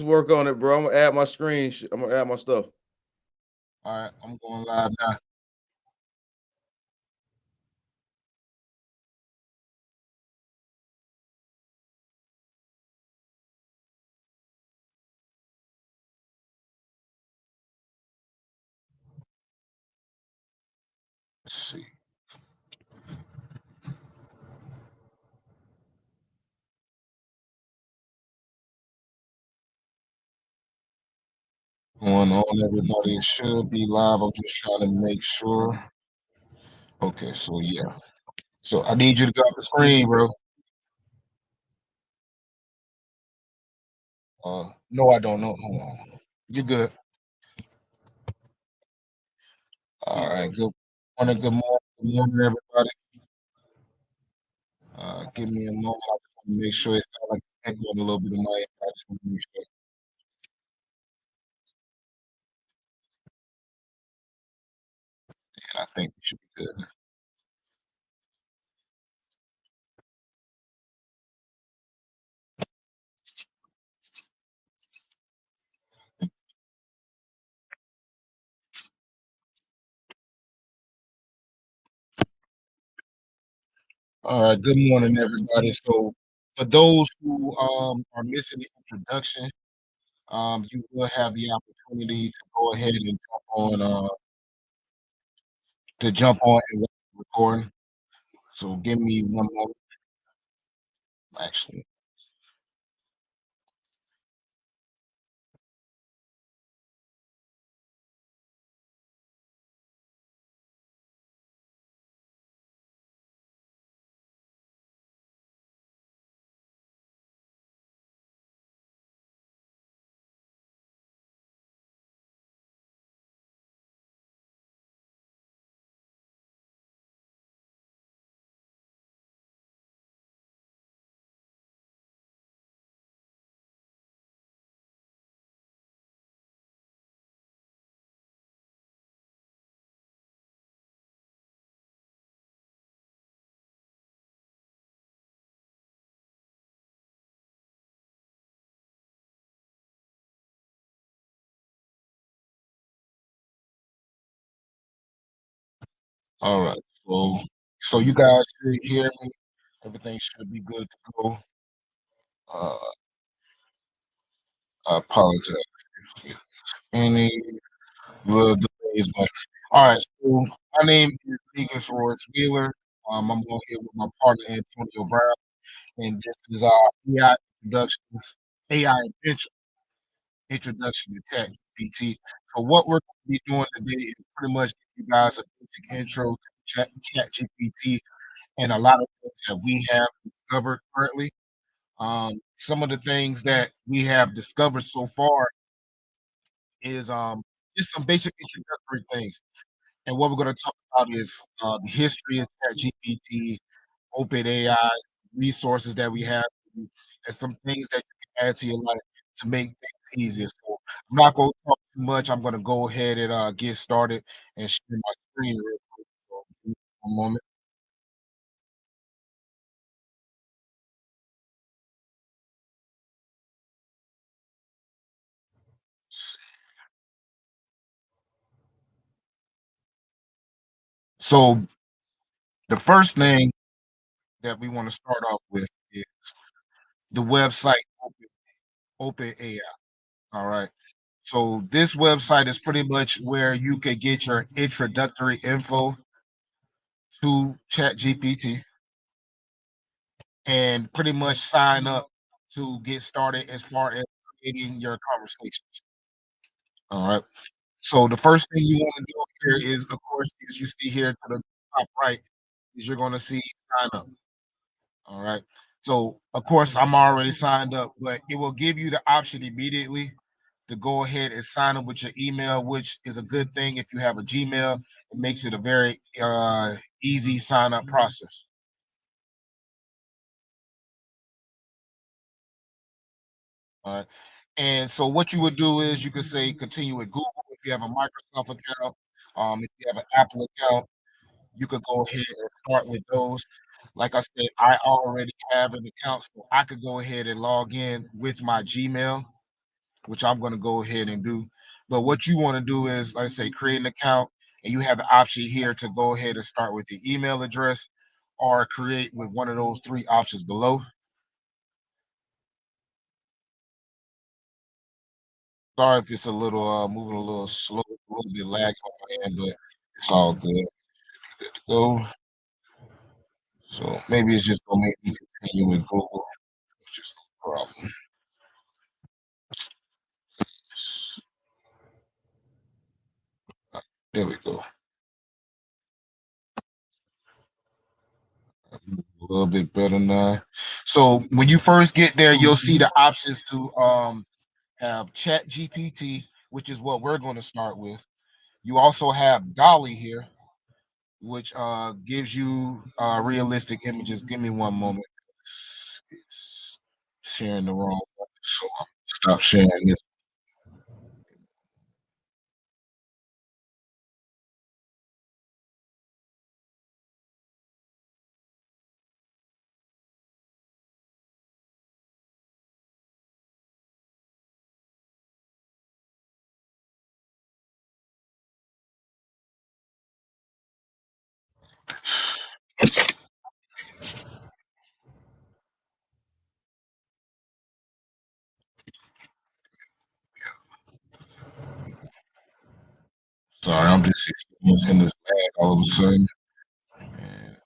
Work on it, bro. I'm gonna add my screen. I'm gonna add my stuff. All right, I'm going live now. Let's see. Going on, everybody. It should be live. I'm just trying to make sure. Okay, so yeah. So I need you to go off the screen, bro. No, I don't know. Hold on. You're good. All right. Good morning. Good morning. Good morning, everybody. Give me a moment. I just want to make sure it's not like echoing a little bit of my end. I just want to make sure. And I think we should be good. All right. Good morning, everybody. So for those who are missing the introduction, you will have the opportunity to go ahead and jump on and record. So give me one moment. Actually, all right. So you guys should hear me. Everything should be good to go. Uh, I apologize if any little delays, but all right. So my name is Vegas Royce Wheeler. I'm on here with my partner Antonio Brown, and this is our AI introductions, AI introduction to ChatGPT. So what we're going to be doing today is pretty much give you guys a basic intro to ChatGPT and a lot of things that we have discovered currently. Some of the things that we have discovered so far is just some basic introductory things. And what we're going to talk about is the history of ChatGPT, OpenAI, resources that we have, and some things that you can add to your life to make things easier. So I'm not going to talk too much. I'm going to go ahead and get started and share my screen real quick. So give me one moment. So the first thing that we want to start off with is the website OpenAI. All right. So this website is pretty much where you could get your introductory info to ChatGPT and pretty much sign up to get started as far as creating your conversations. All right. So the first thing you want to do here is, of course, as you see here to the top right, is you're going to see sign up. All right. So of course I'm already signed up, but it will give you the option immediately to go ahead and sign up with your email, which is a good thing if you have a Gmail. It makes it a very easy sign up process. All right. And so what you would do is you could say continue with Google if you have a Microsoft account. If you have an Apple account, you could go ahead and start with those. Like I said, I already have an account, so I could go ahead and log in with my Gmail which I'm going to go ahead and do. But what you want to do is, like I say, create an account, and you have the option here to go ahead and start with the email address or create with one of those three options below. Sorry if it's a little moving a little slow, a little bit lag on my end, but it's all good. Good to go. So maybe it's just gonna make me continue with Google, which is no problem. There we go. A little bit better now. So when you first get there, you'll see the options to have Chat GPT, which is what we're going to start with. You also have Dolly here, which gives you realistic images. Give me one moment. It's sharing the wrong one, so I'll stop sharing this. Sorry, I'm just experiencing this lag all of a sudden. And,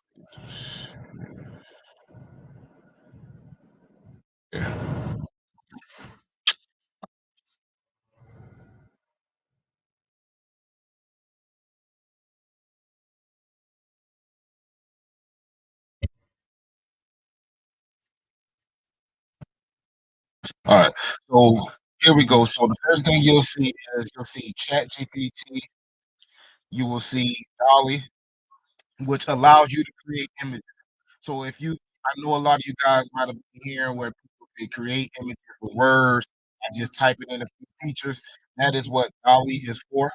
yeah. All right. So here we go. So the first thing you'll see is you'll see Chat GPT. You will see Dolly, which allows you to create images. So if you, I know a lot of you guys might have been hearing where people they create images with words and just type it in a few features. That is what Dolly is for.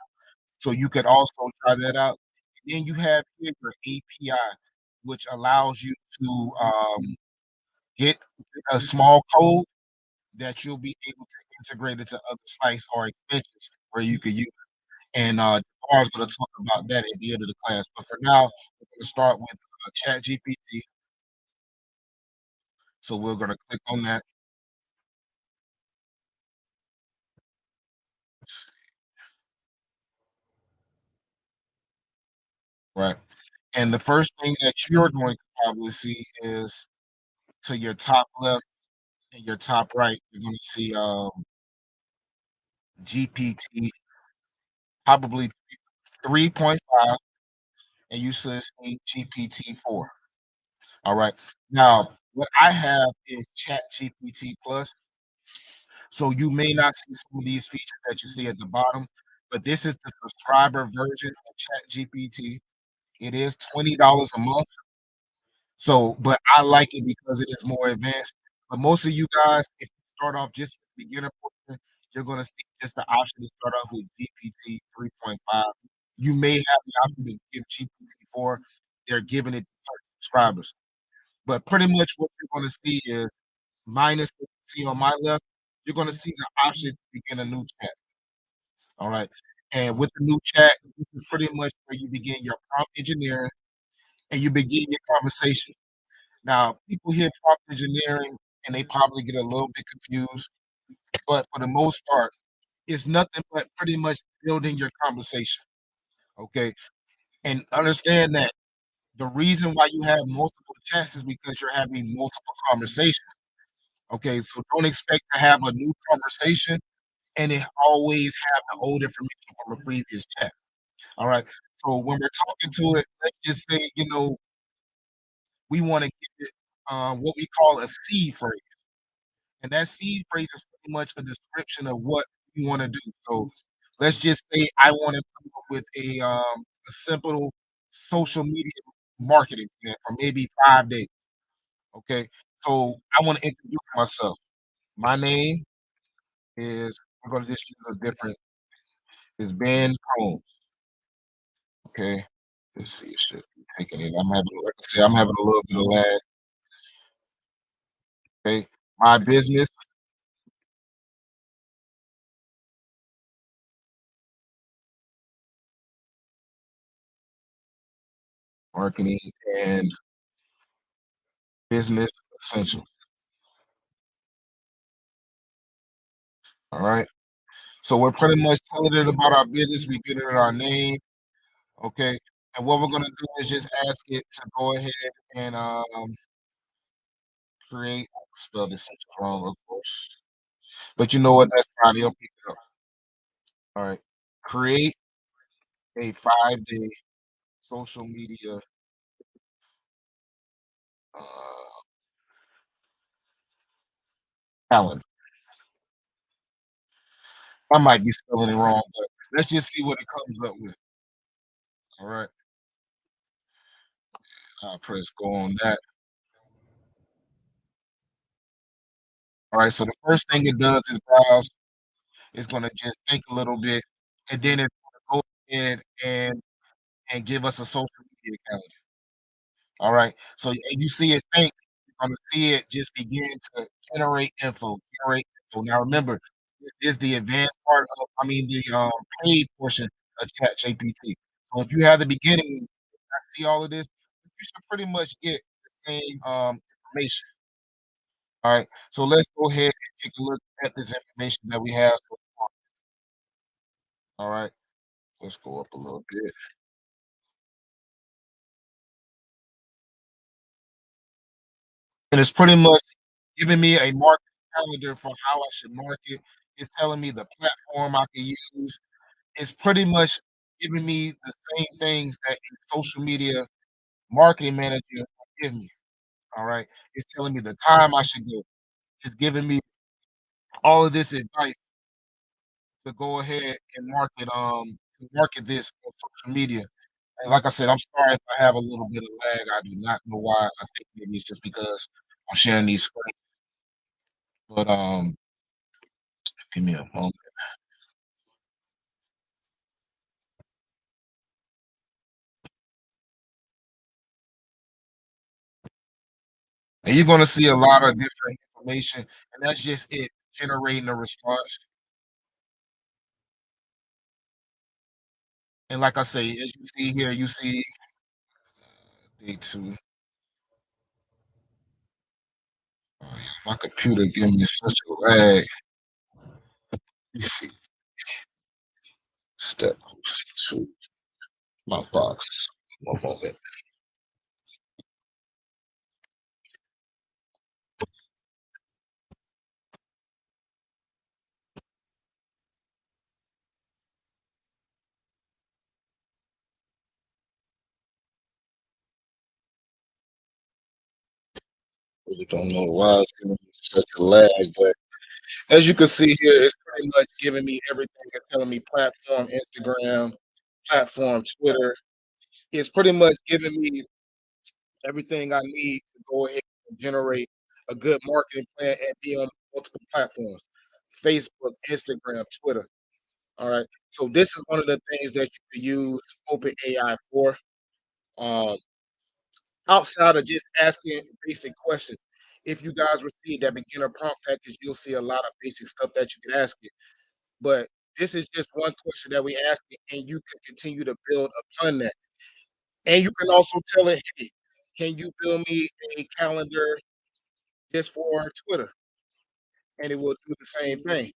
So you could also try that out. And then you have here your API, which allows you to get a small code that you'll be able to integrate into other sites or extensions where you could use it. And Laura's going to talk about that at the end of the class. But for now, we're going to start with ChatGPT. So we're going to click on that. Right. And the first thing that you're going to probably see is to your top left and your top right, you're going to see GPT, probably 3.5, and you should see GPT-4. All right. Now, what I have is Chat GPT Plus. So you may not see some of these features that you see at the bottom, but this is the subscriber version of Chat GPT. It is $20 a month. So, but I like it because it is more advanced. But most of you guys, if you start off just with the beginner portion, you're going to see just the option to start off with GPT 3.5. You may have the option to give GPT 4. They're giving it to certain subscribers. But pretty much what you're going to see is minus what you see on my left, you're going to see the option to begin a new chat. All right. And with the new chat, this is pretty much where you begin your prompt engineering and you begin your conversation. Now, people hear prompt engineering and they probably get a little bit confused, but for the most part, it's nothing but pretty much building your conversation. Okay. And understand that the reason why you have multiple chats is because you're having multiple conversations. Okay. So don't expect to have a new conversation and it always have the old information from a previous chat. All right. So when we're talking to it, let's just say, we want to give it what we call a seed phrase. And that seed phrase is pretty much a description of what you want to do. So let's just say I want to come up with a simple social media marketing plan for maybe 5 days. Okay. So I want to introduce myself. My name is, I'm going to just use a different, is Ben Combs. Okay. Let's see. It should be taking it. I'm having, like I said, I'm having a little bit of lag. Okay. My business marketing and business essentials. All right. So we're pretty much telling it about our business. We get it our name. Okay. And what we're gonna do is just ask it to go ahead and create. I spelled this wrong, of course. But you know what? That's fine. He'll pick it up. All right. Create a 5-day social media uh, calendar. I might be spelling it wrong, but let's just see what it comes up with. All right. I'll press go on that. All right. So the first thing it does is browse. It's gonna just think a little bit, and then it's gonna go ahead and give us a social media calendar. All right. So and you see it think, you're gonna see it just begin to generate info, generate info. Now remember, this is the advanced part of, I mean, the paid portion of ChatGPT. So if you have the beginning, and see all of this, you should pretty much get the same information. All right. So let's go ahead and take a look at this information that we have so far. All right. Let's go up a little bit. And it's pretty much giving me a marketing calendar for how I should market. It's telling me the platform I can use. It's pretty much giving me the same things that a social media marketing manager will give me. All right. It's telling me the time I should go. It's giving me all of this advice to go ahead and market this on social media. And like I said, I'm sorry if I have a little bit of lag. I do not know why. I think maybe it's just because I'm sharing these screens. But give me a moment. And you're gonna see a lot of different information, and that's just it generating a response. And like I say, as you see here, you see day two. Oh, yeah, my computer giving me such a lag. You see, step two, my box. One moment. Really don't know why it's giving me such a lag, but as you can see here, it's pretty much giving me everything. It's telling me platform Instagram, platform Twitter. It's pretty much giving me everything I need to go ahead and generate a good marketing plan and be on multiple platforms, Facebook, Instagram, Twitter. All right. So this is one of the things that you can use OpenAI for. Um, outside of just asking basic questions. If you guys receive that beginner prompt package, you'll see a lot of basic stuff that you can ask it. But this is just one question that we ask it, and you can continue to build upon that. And you can also tell it, hey, can you build me a calendar just for Twitter? And it will do the same thing.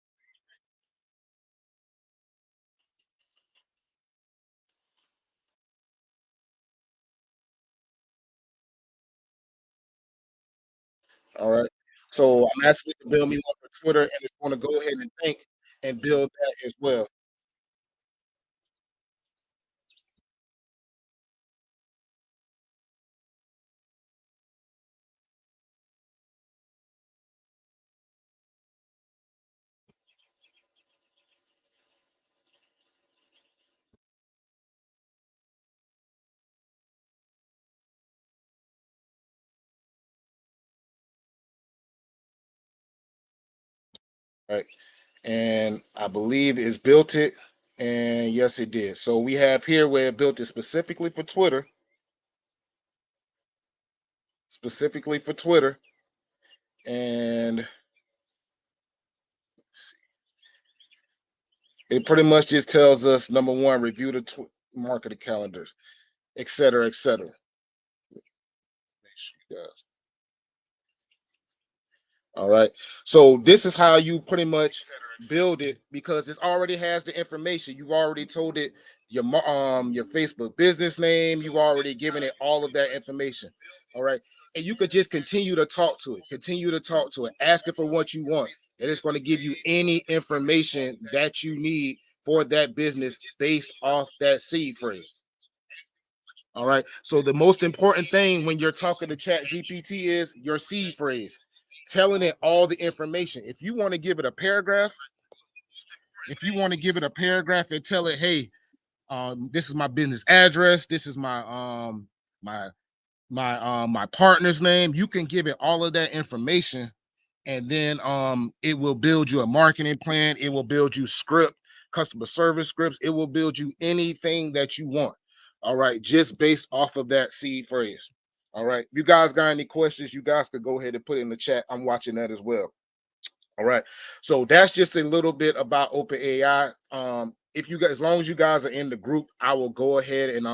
All right. So I'm asking it to build me one for Twitter, and it's going to go ahead and think and build that as well. Right. And I believe it's built it. And yes, it did. So we have here where it built it specifically for Twitter, specifically for Twitter. And it pretty much just tells us number one, review the marketing calendars, et cetera, et cetera. Yes. All right. So this is how you pretty much build it because it already has the information. You've already told it your Facebook business name. You've already given it all of that information. All right. And you could just continue to talk to it, continue to talk to it, ask it for what you want. And it's going to give you any information that you need for that business based off that seed phrase. All right. So the most important thing when you're talking to Chat GPT is your seed phrase, telling it all the information. If you want to give it a paragraph, if you want to give it a paragraph and tell it, hey, this is my business address, this is my my partner's name, you can give it all of that information, and then it will build you a marketing plan, it will build you script, customer service scripts, it will build you anything that you want. All right, just based off of that seed phrase. All right, if you guys got any questions, you guys could go ahead and put it in the chat. I'm watching that as well. All right, so that's just a little bit about OpenAI. If you guys, as long as you guys are in the group, I will go ahead and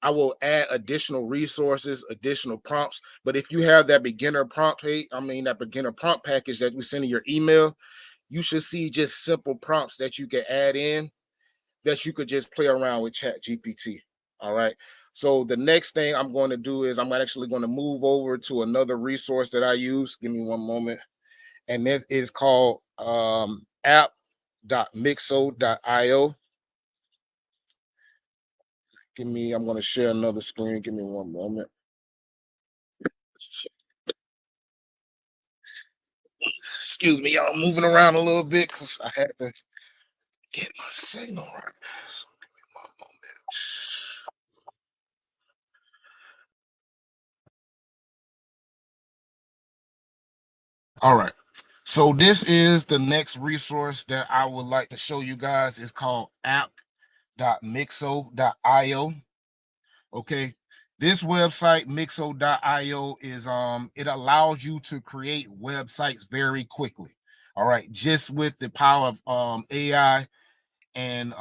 I will add additional resources, additional prompts. But if you have that beginner prompt, that beginner prompt package that we send in your email, you should see just simple prompts that you can add in that you could just play around with Chat GPT. All right. So the next thing I'm going to do is I'm actually going to move over to another resource that I use. Give me one moment. And that is called app.mixo.io. I'm going to share another screen. Give me one moment. Excuse me, y'all. I'm moving around a little bit because I had to get my signal right. So give me one moment. All right. So this is the next resource that I would like to show you guys. It's called app.mixo.io. Okay. This website, mixo.io, is it allows you to create websites very quickly. All right, just with the power of AI and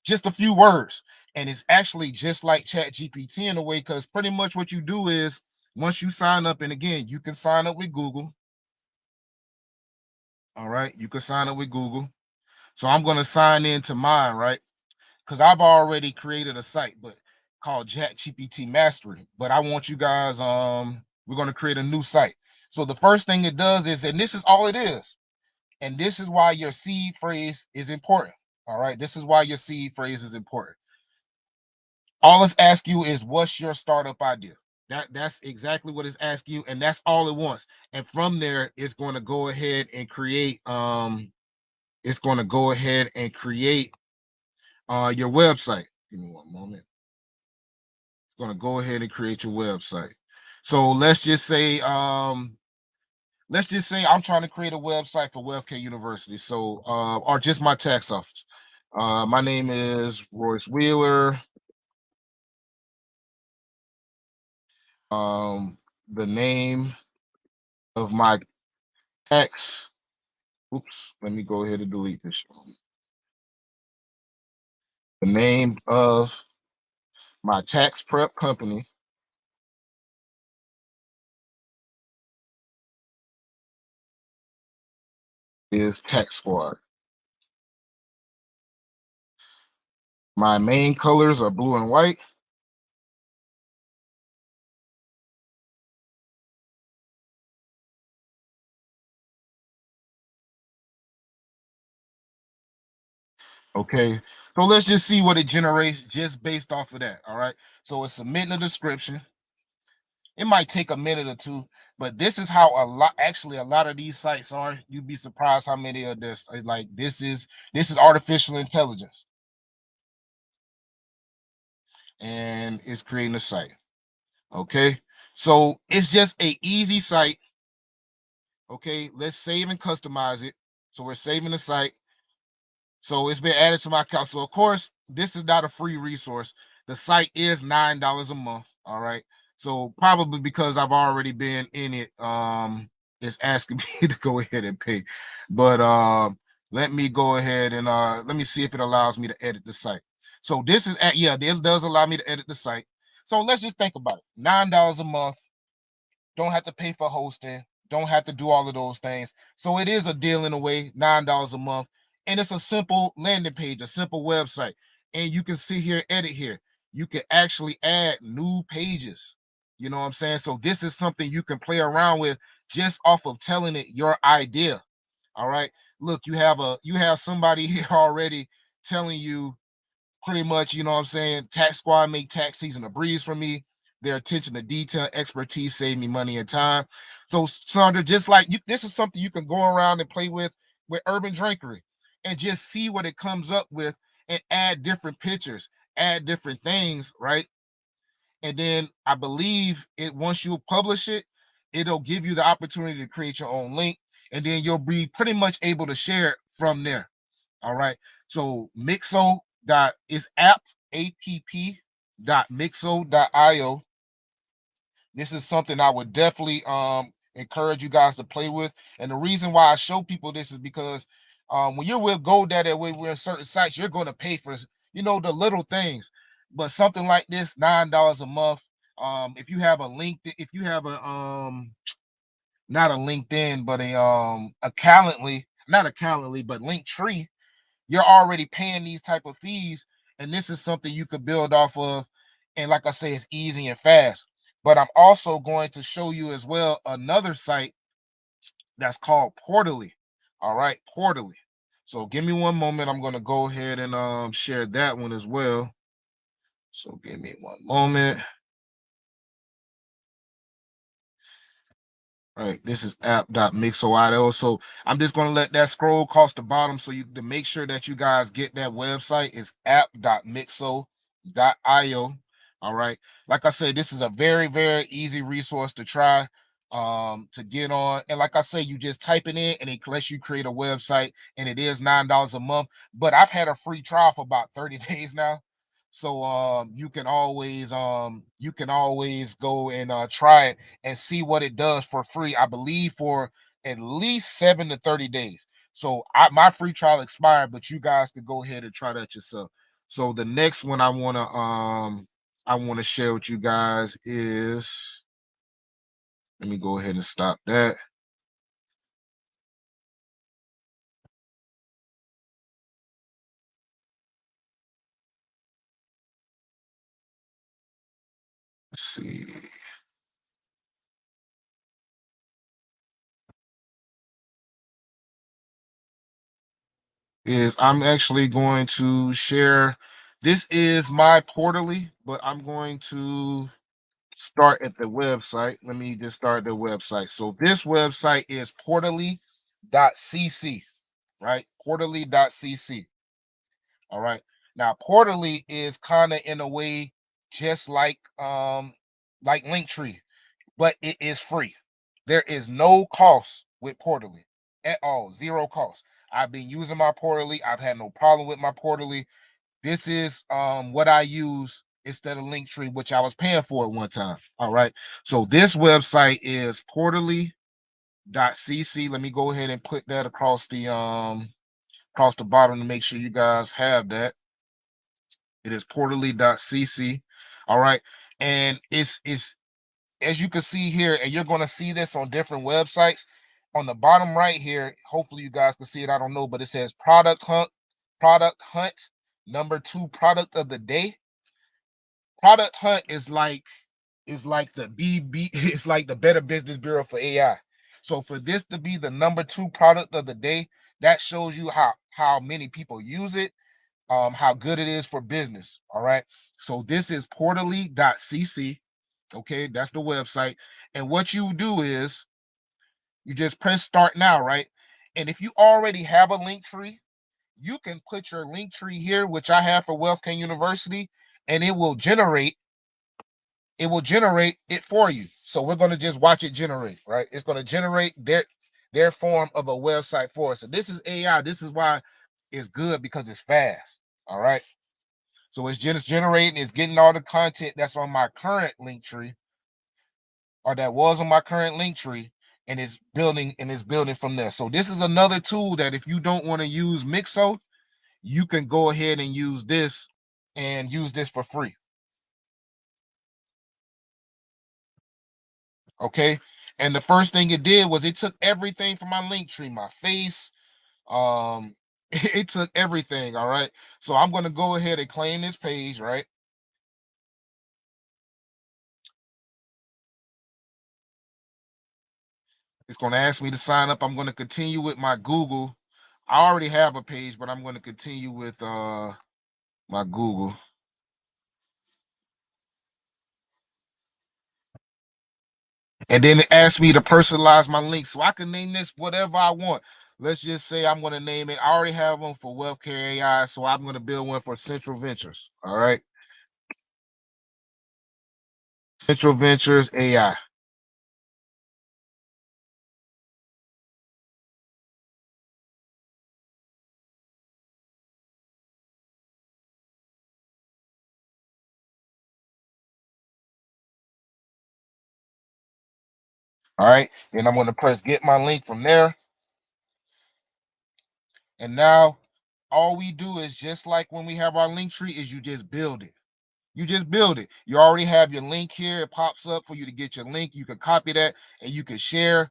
just a few words. And it's actually just like Chat GPT in a way, because pretty much what you do is once you sign up, and again, you can sign up with Google. All right, you can sign up with Google. So I'm going to sign into mine, right? Because I've already created a site, but called Chat GPT Mastery. But I want you guys, we're going to create a new site. So the first thing it does is, and this is all it is, and this is why your seed phrase is important. All right, this is why your seed phrase is important. All it's asking you is, what's your startup idea? That's exactly what it's asking you, and that's all it wants. And from there, it's going to go ahead and create it's going to go ahead and create your website. Give me one moment. It's going to go ahead and create your website. So let's just say I'm trying to create a website for WebK University. So or just my tax office. My name is Royce Wheeler. The name of my tax. Oops, let me go ahead and delete this. The name of my tax prep company is Tax Squad. My main colors are blue and white. Okay, so let's just see what it generates just based off of that. All right, so it's submitting a description. It might take a minute or two, but this is how a lot of these sites are. You'd be surprised how many of this like this is artificial intelligence, and it's creating a site. Okay, so it's just a easy site. Okay, let's save and customize it. So we're saving the site. So it's been added to my account. So of course, this is not a free resource. The site is $9 a month. All right. So probably because I've already been in it, it's asking me to go ahead and pay. But let me go ahead and let me see if it allows me to edit the site. So this is at it does allow me to edit the site. So let's just think about it. $9 a month, don't have to pay for hosting, don't have to do all of those things. So it is a deal in a way, $9 a month. And it's a simple landing page, a simple website. And you can sit here, edit here. You can actually add new pages. You know what I'm saying? So this is something you can play around with just off of telling it your idea. All right. Look, you have somebody here already telling you pretty much, you know what I'm saying? Tax Squad make tax season a breeze for me. Their attention to detail, expertise save me money and time. So, Sandra, just like you, this is something you can go around and play with Urban Drinkery and just see what it comes up with and add different pictures, add different things, right? And then I believe it once you publish it, it'll give you the opportunity to create your own link, and then you'll be pretty much able to share it from there. All right. So Mixo dot is app.mixo.io. This is something I would definitely encourage you guys to play with. And the reason why I show people this is because when you're with GoDaddy, when we're in certain sites, you're going to pay for the little things. But something like this, $9 a month. If you have a link, if you have a not a LinkedIn, but a Calendly, not a Calendly, but Linktree, you're already paying these type of fees, and this is something you could build off of. And like I say, it's easy and fast. But I'm also going to show you as well another site that's called Portally. All right, Portally. So give me one moment. I'm going to go ahead and share that one as well. So give me one moment. All right, this is app.mixo.io. So I'm just going to let that scroll across the bottom so you to make sure that you guys get that website. It's app.mixo.io. All right. Like I said, this is a very, very easy resource to try to get on. And like I say, you just type it in and it lets you create a website, and it is $9 a month. But I've had a free trial for about 30 days now. So you can always go and try it and see what it does for free. I believe for at least 7 to 30 days. So my free trial expired, but you guys could go ahead and try that yourself. So the next one I want to share with you guys is, let me go ahead and stop that. Let's see. Is I'm actually going to share. This is my Portally, but I'm going to start at the website. Let me just start the website. So this website is portally.cc, right? Portally.cc. All right. Now Portally is kind of in a way just like Linktree, but it is free. There is no cost with Portally at all, zero cost. I've been using my Portally. I've had no problem with my Portally. This is what I use instead of Linktree, which I was paying for at one time. All right. So this website is portally.cc. Let me go ahead and put that across the bottom to make sure you guys have that. It is portally.cc. All right. And it's as you can see here, and you're going to see this on different websites. On the bottom right here, hopefully you guys can see it. I don't know, but it says product hunt, number 2 product of the day. Product hunt is like the BB, it's like the Better Business Bureau for AI. So for this to be the number 2 product of the day, that shows you how many people use it, how good it is for business. All right. So this is portally.cc. Okay, that's the website. And what you do is you just press start now, right? And if you already have a link tree, you can put your link tree here, which I have for Wealth King University, and it will generate it for you. So we're going to just watch it generate, right? It's going to generate their form of a website for us. So this is AI. This is why it's good, because it's fast. All right. So it's just generating, it's getting all the content that's on my current link tree, or that was on my current link tree, and it's building from there. So this is another tool that if you don't want to use Mixo, you can go ahead and use this for free. Okay. And the first thing it did was it took everything from my link tree, my face, it took everything. All right. So I'm gonna go ahead and claim this page, right? It's gonna ask me to sign up. I'm gonna continue with my Google. I already have a page, but I'm gonna continue with my Google. And then it asked me to personalize my link. So I can name this whatever I want. Let's just say I'm gonna name it. I already have one for Wealth Care AI, so I'm gonna build one for Central Ventures. All right. Central Ventures AI. All right. Then I'm gonna press get my link from there. And now all we do is just like when we have our link tree, is you just build it. You just build it. You already have your link here. It pops up for you to get your link. You can copy that and you can share,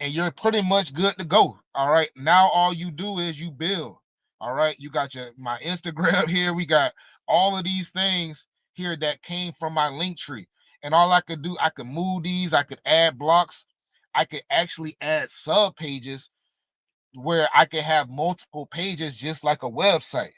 and you're pretty much good to go. All right. Now all you do is you build. All right. You got your my Instagram here. We got all of these things here that came from my link tree. And all I could do, I could move these, I could add blocks, I could actually add sub pages where I could have multiple pages just like a website.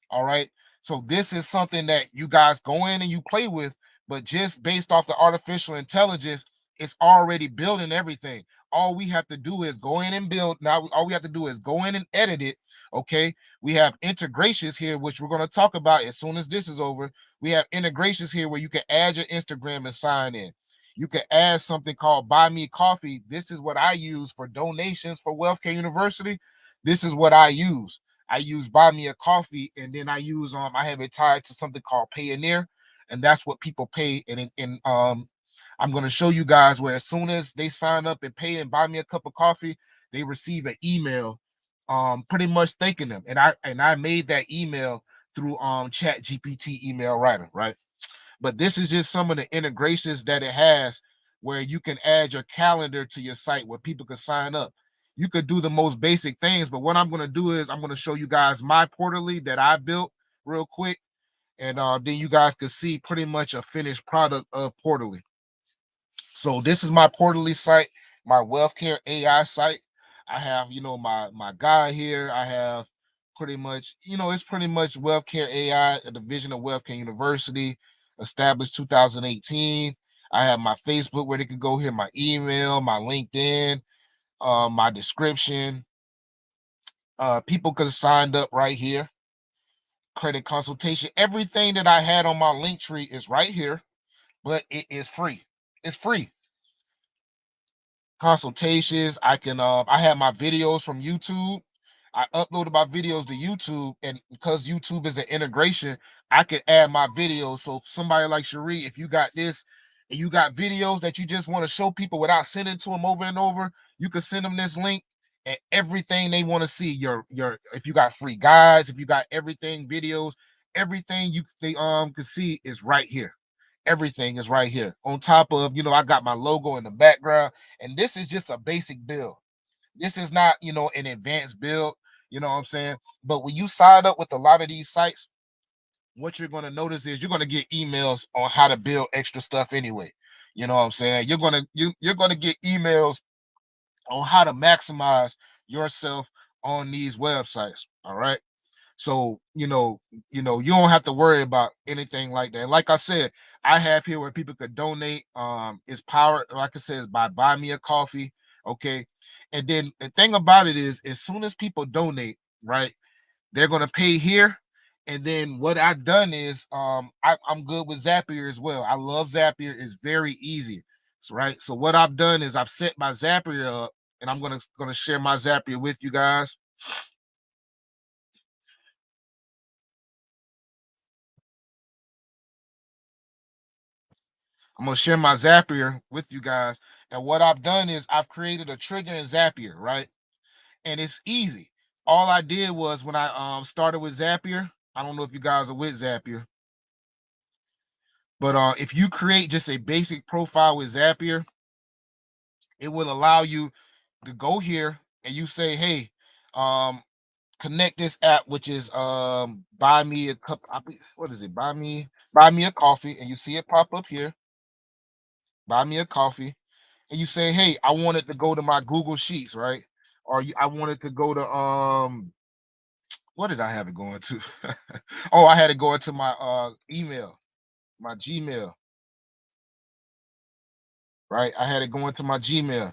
All right. So this is something that you guys go in and you play with, but just based off the artificial intelligence, it's already building everything. All we have to do is go in and build. Now, all we have to do is go in and edit it. Okay. We have integrations here, which we're going to talk about as soon as this is over. We have integrations here where you can add your Instagram and sign in. You can add something called Buy Me Coffee. This is what I use for donations for Wealthcare University. This is what I use. I use Buy Me a Coffee, and then I use I have it tied to something called Payoneer, and that's what people pay. And I'm going to show you guys where as soon as they sign up and pay and buy me a cup of coffee, they receive an email, pretty much thanking them. And I made that email through Chat GPT email writer, right? But this is just some of the integrations that it has where you can add your calendar to your site where people can sign up. You could do the most basic things, but what I'm going to do is I'm going to show you guys my portally that I built real quick, and then you guys can see pretty much a finished product of portally. So this is my portally site, my wealth care AI site. I have, my guy here. I have pretty much, it's pretty much wealth care AI, a division of Wealth Care University, established 2018. I have my Facebook where they can go here, my email, my LinkedIn, my description. People could have signed up right here. Credit consultation. Everything that I had on my link tree is right here, but it is free. It's free. Consultations. I have my videos from YouTube. I uploaded my videos to YouTube, and because YouTube is an integration, I could add my videos. So if somebody like Cherie, if you got this and you got videos that you just want to show people without sending to them over and over, you can send them this link and everything they want to see. Your if you got free guides, if you got everything, videos, everything they can see is right here. Everything is right here. On top of, I got my logo in the background, and this is just a basic build. This is not, an advanced build, you know what I'm saying? But when you sign up with a lot of these sites, what you're going to notice is you're going to get emails on how to build extra stuff anyway. You know what I'm saying? You're going to get emails on how to maximize yourself on these websites. All right. So, you don't have to worry about anything like that. Like I said, I have here where people could donate. It's powered, like I said, by Buy Me a Coffee. Okay. And then the thing about it is, as soon as people donate, right, they're gonna pay here. And then what I've done is I'm good with Zapier as well. I love Zapier, it's very easy. So, right. So what I've done is I've set my Zapier up, and I'm gonna share my Zapier with you guys. I'm gonna share my Zapier with you guys. And what I've done is I've created a trigger in Zapier, right? And it's easy. All I did was when I started with Zapier, I don't know if you guys are with Zapier, but if you create just a basic profile with Zapier, it will allow you to go here and you say, hey, um, connect this app, which is buy me a cup. What is it? Buy me a coffee, and you see it pop up here. Buy me a coffee, and you say, hey, I want it to go to my Google Sheets, right? Or I want it to go to what did I have it going to? Oh, I had it going to my email, my Gmail, right? I had it going to my Gmail.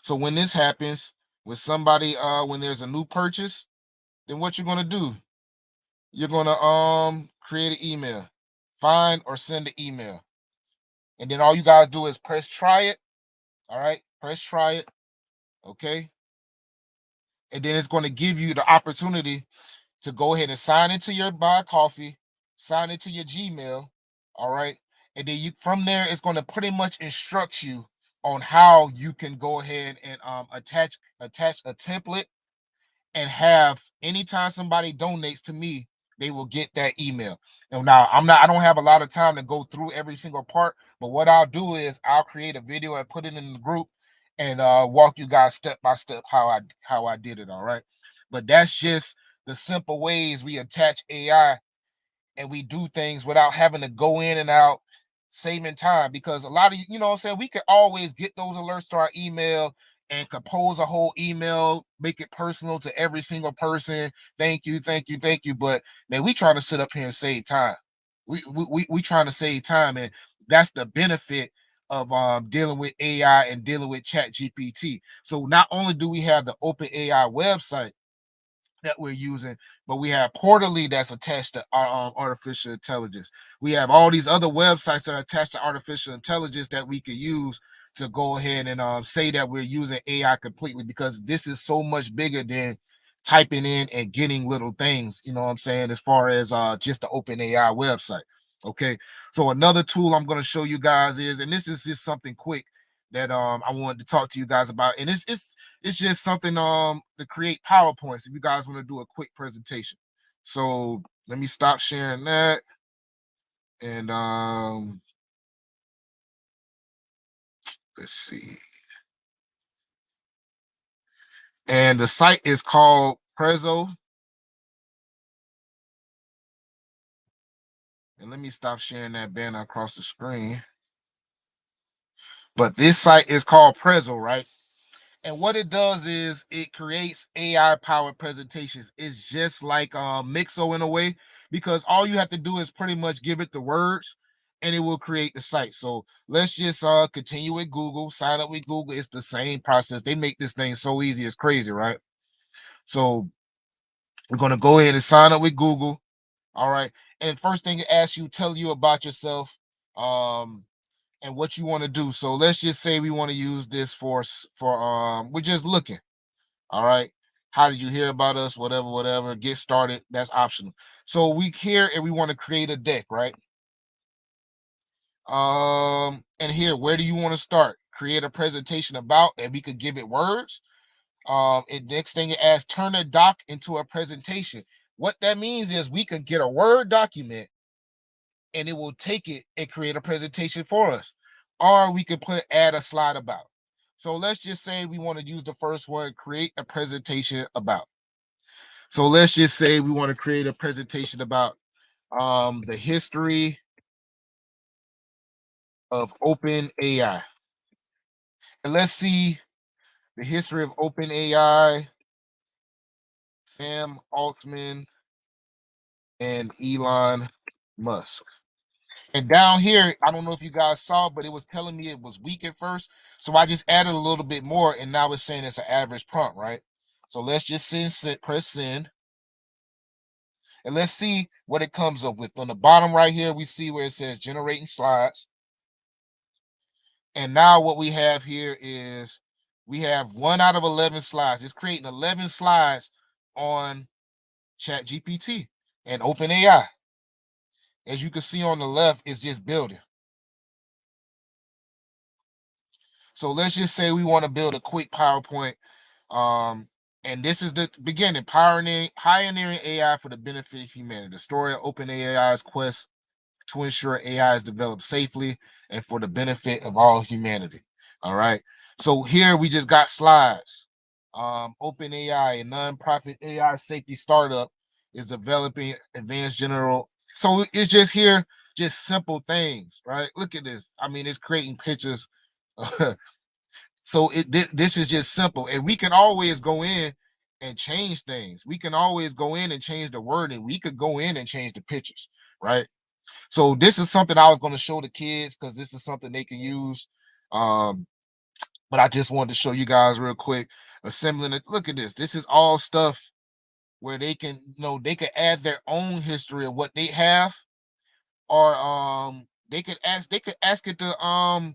So when this happens with somebody, when there's a new purchase, then what you're gonna do? You're gonna create an email, find or send an email, and then all you guys do is press try it. All right, press try it. Okay, and then it's going to give you the opportunity to go ahead and sign into your buy coffee, sign into your Gmail. All right, and then you from there it's going to pretty much instruct you on how you can go ahead and attach a template and have anytime somebody donates to me, they will get that email. And now I don't have a lot of time to go through every single part, but what I'll do is I'll create a video and put it in the group and walk you guys step by step how I did it. All right. But that's just the simple ways we attach AI and we do things without having to go in and out, saving time. Because a lot of you know what I'm saying, we can always get those alerts to our email and compose a whole email, make it personal to every single person. Thank you, thank you, thank you. But man, we trying to sit up here and save time. We trying to save time, and that's the benefit of dealing with AI and dealing with Chat GPT. So not only do we have the Open AI website that we're using, but we have Portally that's attached to our artificial intelligence. We have all these other websites that are attached to artificial intelligence that we can use to go ahead and say that we're using AI completely, because this is so much bigger than typing in and getting little things, you know what I'm saying, as far as just the Open AI website. Okay, so another tool I'm going to show you guys is, and this is just something quick that I wanted to talk to you guys about, and it's just something to create PowerPoints if you guys want to do a quick presentation. So let me stop sharing that. And let's see. And the site is called Prezzo. And let me stop sharing that banner across the screen. But this site is called Prezzo, right? And what it does is it creates AI powered presentations. It's just like Mixo in a way, because all you have to do is pretty much give it the words and it will create the site. So let's just continue with Google, sign up with Google. It's the same process. They make this thing so easy, it's crazy, right? So we're gonna go ahead and sign up with Google. All right. And first thing it asks you, tell you about yourself. And what you want to do. So let's just say we want to use this for we're just looking. All right. How did you hear about us? Whatever, whatever. Get started. That's optional. So we here and we want to create a deck, right? And here, where do you want to start? Create a presentation about, and we could give it words. And next thing it asks, turn a doc into a presentation. What that means is we could get a Word document and it will take it and create a presentation for us. Or we could add a slide about. So let's just say we want to use the first one, create a presentation about. So let's just say we want to create a presentation about the history of Open AI. And let's see the history of Open AI, Sam Altman, and Elon Musk. And down here, I don't know if you guys saw, but it was telling me it was weak at first. So I just added a little bit more, and now it's saying it's an average prompt, right? So let's just press send. And let's see what it comes up with. On the bottom right here, we see where it says generating slides. And now what we have here is we have 1 out of 11 slides. It's creating 11 slides on ChatGPT and OpenAI. As you can see on the left, it's just building. So let's just say we want to build a quick PowerPoint. And this is the beginning, pioneering AI for the benefit of humanity. The story of OpenAI's quest to ensure AI is developed safely and for the benefit of all humanity. All right. So here we just got slides. OpenAI, a nonprofit AI safety startup, is developing advanced general. So it's just here, just simple things, right? Look at this. I mean, it's creating pictures. So this is just simple, and we can always go in and change things. We can always go in and change the wording. We could go in and change the pictures, right? So this is something I was going to show the kids because this is something they can use. Um, but I just wanted to show you guys real quick, assembling it. Look at this. This is all stuff where they can, they can add their own history of what they have, or they could ask it to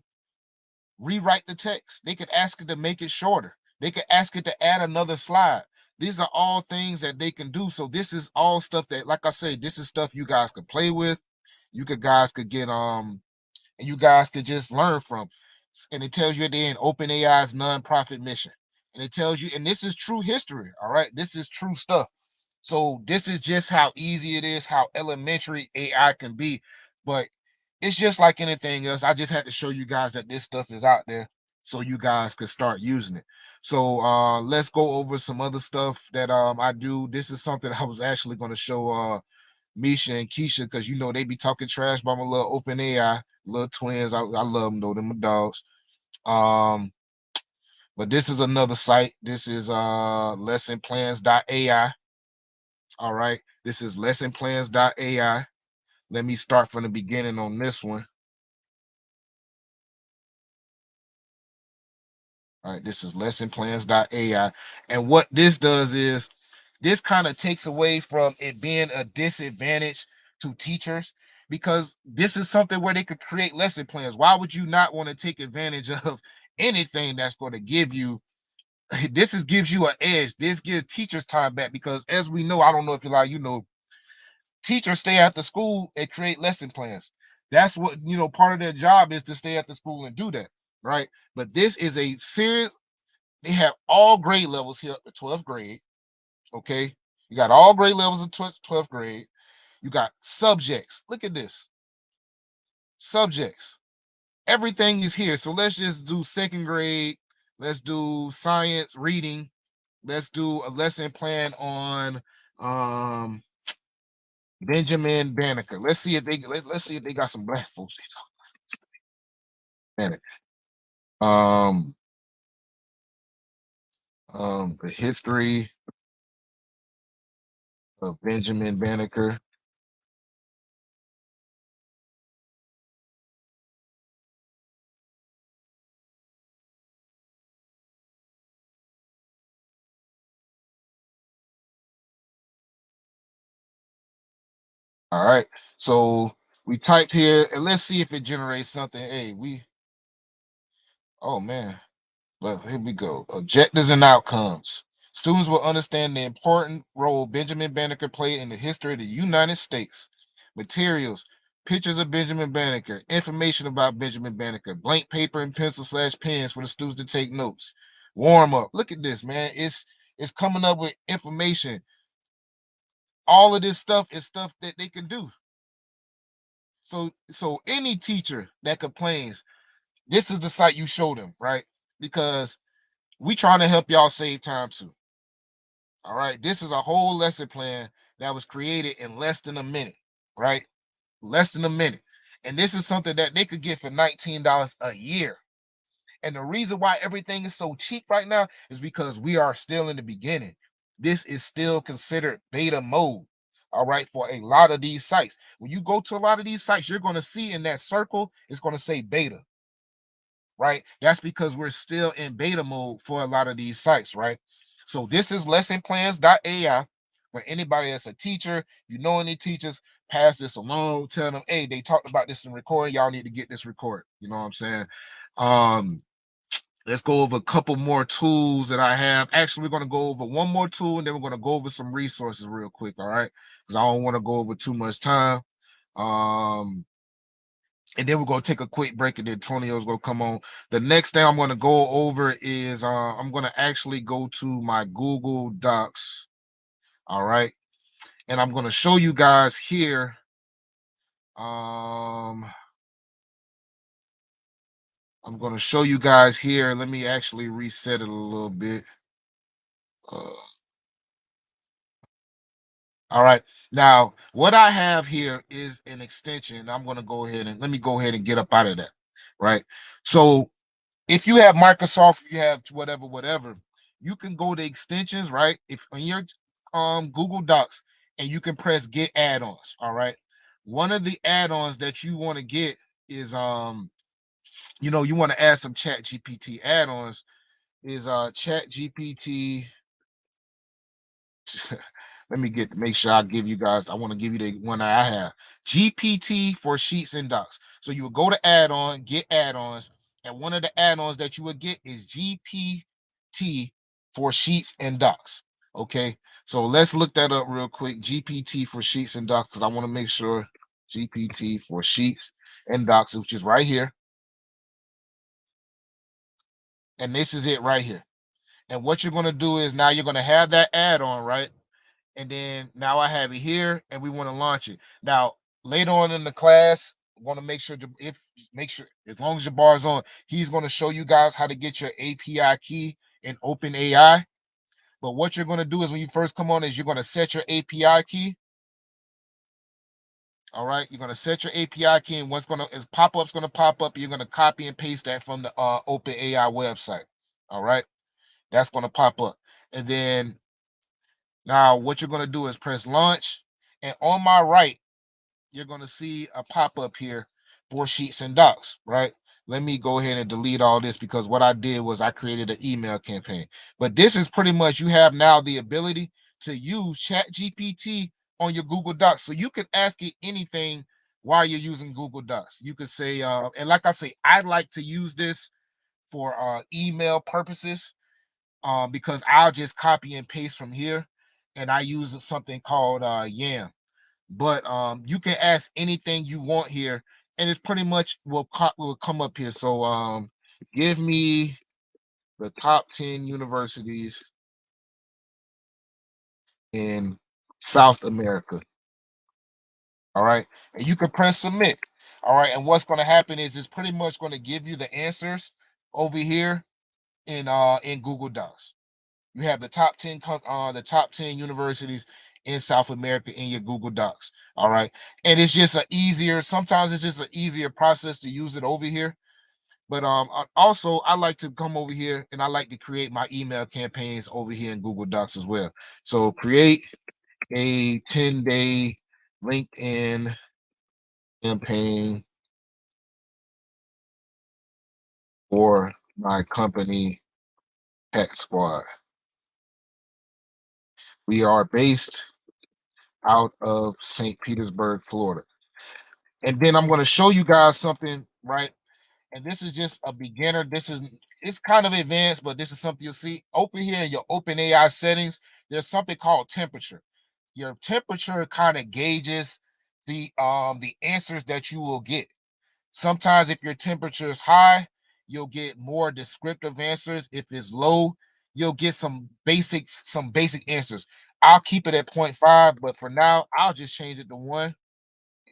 rewrite the text. They could ask it to make it shorter. They could ask it to add another slide. These are all things that they can do. So this is all stuff that, like I say, this is stuff you guys could play with. Guys could get and you guys could just learn from. And it tells you at the end, OpenAI's nonprofit mission. And it tells you, and this is true history. All right. This is true stuff. So this is just how easy it is, how elementary AI can be. But it's just like anything else. I just had to show you guys that this stuff is out there so you guys could start using it. So let's go over some other stuff that I do. This is something I was actually going to show Misha and Keisha, because they be talking trash about my little open AI, little twins. I love them though, them my dogs. But this is another site. This is lessonplans.ai. All right. This is lessonplans.ai. Let me start from the beginning on this one. All right. This is lessonplans.ai. And what this does is this kind of takes away from it being a disadvantage to teachers, because this is something where they could create lesson plans. Why would you not want to take advantage of anything that's going to give you gives you an edge? This gives teachers time back, because as we know, I don't know if teachers stay after school and create lesson plans. That's what, part of their job is, to stay after school and do that, right? But this is a serious, they have all grade levels here up to 12th grade. Okay. You got all grade levels of 12th grade. You got subjects. Look at this. Subjects. Everything is here. So let's just do second grade. Let's do science reading. Let's do a lesson plan on Benjamin Banneker. Let's see if let's see if they got some black folks. Banneker. Um, the history of Benjamin Banneker. All right. So we type here and let's see if it generates something. Hey, oh man. Well, here we go. Objectives and outcomes. Students will understand the important role Benjamin Banneker played in the history of the United States. Materials, pictures of Benjamin Banneker, information about Benjamin Banneker, blank paper and pencil/pens for the students to take notes. Warm up. Look at this, man. It's coming up with information. All of this stuff is stuff that they can do. So any teacher that complains, this is the site you show them, right? Because we trying to help y'all save time too. All right. This is a whole lesson plan that was created in less than a minute, right? Less than a minute. And this is something that they could get for $19 a year. And the reason why everything is so cheap right now is because we are still in the beginning. This is still considered beta mode. All right, for a lot of these sites. When you go to a lot of these sites, you're going to see in that circle, it's going to say beta, right? That's because we're still in beta mode for a lot of these sites, right? So this is lessonplans.ai. For anybody that's a teacher, any teachers, pass this along, tell them, hey, they talked about this in recording. Y'all need to get this recorded. You know what I'm saying? Let's go over a couple more tools that I have. Actually, we're going to go over one more tool, and then we're going to go over some resources real quick, all right? Because I don't want to go over too much time. And then we're going to take a quick break, and then Antonio's going to come on. The next thing I'm going to go over is I'm going to actually go to my Google Docs, all right? And I'm going to show you guys here. I'm going to show you guys here. Let me actually reset it a little bit. Uh, all right. Now, what I have here is an extension. I'm going to go ahead and let me go ahead and get up out of that. Right. So if you have Microsoft, if you have whatever, you can go to extensions, right? If on your Google Docs, and you can press get add-ons. All right. One of the add-ons that you want to get is you want to add some Chat GPT add-ons is Chat GPT. Let me make sure I give you guys. I want to give you the one I have. GPT for Sheets and Docs. So you would go to add-on, get add-ons, and one of the add-ons that you would get is GPT for Sheets and Docs. Okay, so let's look that up real quick. GPT for Sheets and Docs, because I want to make sure GPT for Sheets and Docs, which is right here. And this is it right here. And what you're going to do is now you're going to have that add-on, right? And then now I have it here, and we want to launch it. Now, later on in the class, I want to make sure as long as your bar is on, he's going to show you guys how to get your API key in OpenAI. But what you're going to do is when you first come on is you're going to set your API key. All right, you're going to set your API key, and what's going to is pop-up's going to pop up. You're going to copy and paste that from the OpenAI website. All right, that's going to pop up, and then now what you're going to do is press launch, and on my right, you're going to see a pop-up here for Sheets and Docs, right? Let me go ahead and delete all this, because what I did was I created an email campaign. But this is pretty much, you have now the ability to use ChatGPT on your Google Docs. So you can ask it anything while you're using Google Docs. You could say, and like I say, I'd like to use this for email purposes, because I'll just copy and paste from here, and I use something called Yam. But you can ask anything you want here, and it's pretty much will come up here. So give me the top 10 universities in South America. All right, and you can press submit. All right, and what's going to happen is it's pretty much going to give you the answers over here in Google Docs. You have the top 10 universities in South America in your Google Docs. All right. And it's just sometimes it's just an easier process to use it over here. But also I like to come over here, and I like to create my email campaigns over here in Google Docs as well. So create a 10-day LinkedIn campaign for my company Tech Squad. We are based out of St. Petersburg, Florida. And then I'm going to show you guys something, right? And this is just a beginner. It's kind of advanced, but this is something you'll see. Open here in your OpenAI settings, there's something called temperature. Your temperature kind of gauges the answers that you will get. Sometimes if your temperature is high, you'll get more descriptive answers. If it's low, you'll get some basic answers. I'll keep it at 0.5, but for now, I'll just change it to 1.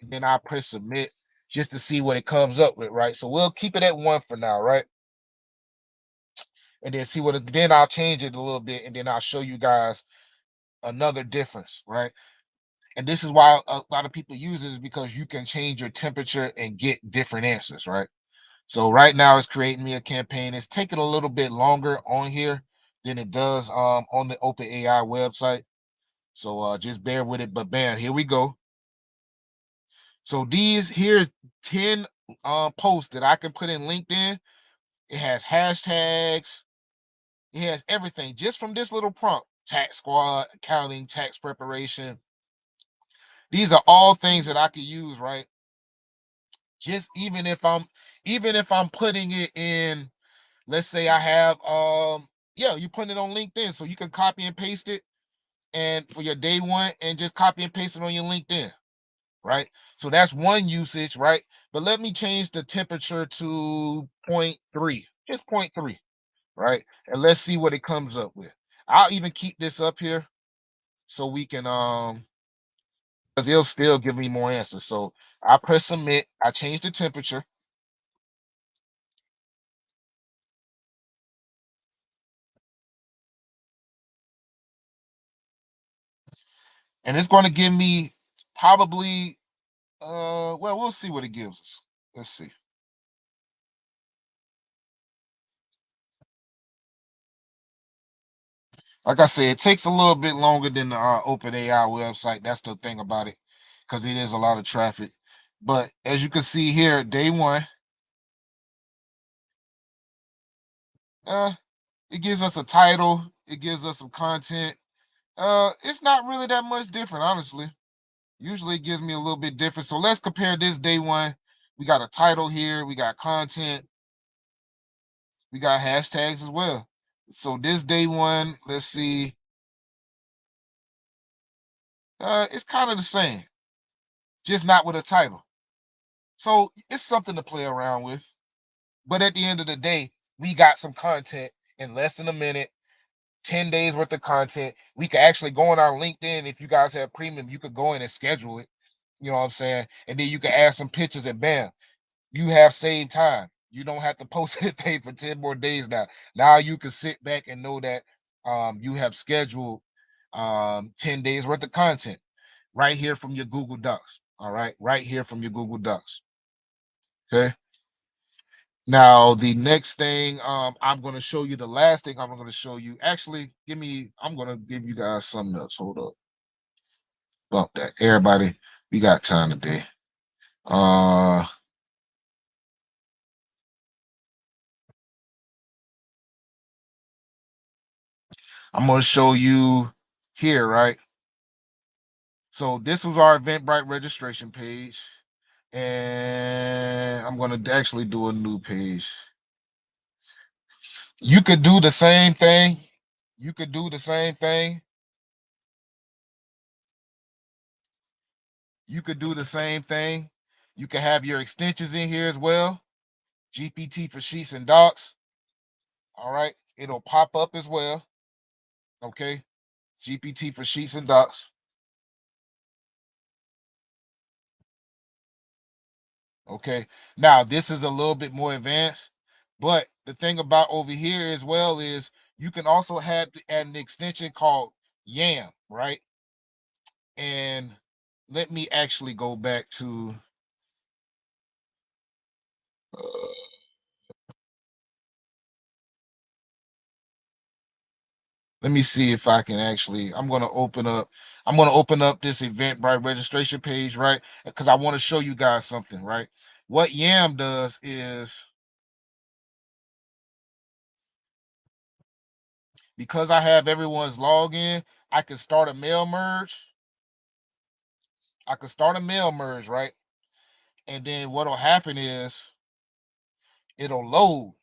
And then I'll press submit just to see what it comes up with, right? So we'll keep it at 1 for now, right? And then see then I'll change it a little bit, and then I'll show you guys another difference, right? And this is why a lot of people use it, is because you can change your temperature and get different answers, right? So right now it's creating me a campaign. It's taking a little bit longer on here than it does on the OpenAI website. So just bear with it. But bam, here we go. So here's 10 posts that I can put in LinkedIn. It has hashtags. It has everything just from this little prompt. Tax squad, accounting, tax preparation. These are all things that I could use, right? Just even if I'm putting it in, let's say I have yeah, you put it on LinkedIn, so you can copy and paste it, and for your day one, and just copy and paste it on your LinkedIn, right? So that's one usage, right? But let me change the temperature to zero point 0.3, just zero point 0.3, right? And let's see what it comes up with. I'll even keep this up here so we can because it'll still give me more answers. So I press submit, I change the temperature, and it's going to give me probably well, we'll see what it gives us. Let's see. Like I said, it takes a little bit longer than the OpenAI website. That's the thing about it, because it is a lot of traffic. But as you can see here, day one, uh, it gives us a title, it gives us some content. It's not really that much different, honestly. Usually it gives me a little bit different. So let's compare this day one. We got a title here, we got content, we got hashtags as well. So this day one, let's see. It's kind of the same, just not with a title. So it's something to play around with. But at the end of the day, we got some content in less than a minute, 10 days worth of content. We could actually go on our LinkedIn. If you guys have premium, you could go in and schedule it. You know what I'm saying? And then you can add some pictures and bam, you have saved time. You don't have to post anything for 10 more days now. Now you can sit back and know that you have scheduled 10 days worth of content right here from your Google Docs. All right, right here from your Google Docs. Okay. Now the next thing I'm going to show you, the last thing I'm going to show you. Actually, I'm going to give you guys something else. Hold up. Bump that. Everybody, we got time today. Uh I'm going to show you here, right? So this was our Eventbrite registration page. And I'm going to actually do a new page. You could do the same thing. You could do the same thing. You could do the same thing. You can have your extensions in here as well. GPT for sheets and docs. All right. It'll pop up as well. Okay. GPT for sheets and docs. Okay. Now, this is a little bit more advanced, but the thing about over here as well is you can also have an extension called YAM, right? And let me actually go back to uh, let me see if I can actually. I'm going to open up this Eventbrite registration page, right? Because I want to show you guys something, right? What YAM does is, because I have everyone's login, I can start a mail merge. I can start a mail merge, right? And then what'll happen is it'll load,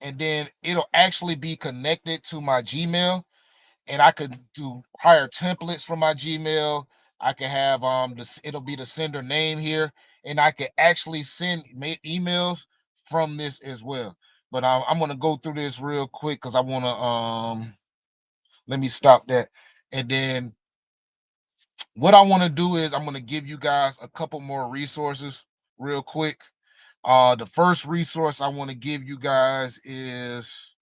and then it'll actually be connected to my Gmail, and I could do prior templates from my Gmail. I can have it'll be the sender name here, and I can actually send emails from this as well. But I'm gonna go through this real quick because I want to let me stop that. And then what I want to do is I'm going to give you guys a couple more resources real quick. The first resource I want to give you guys is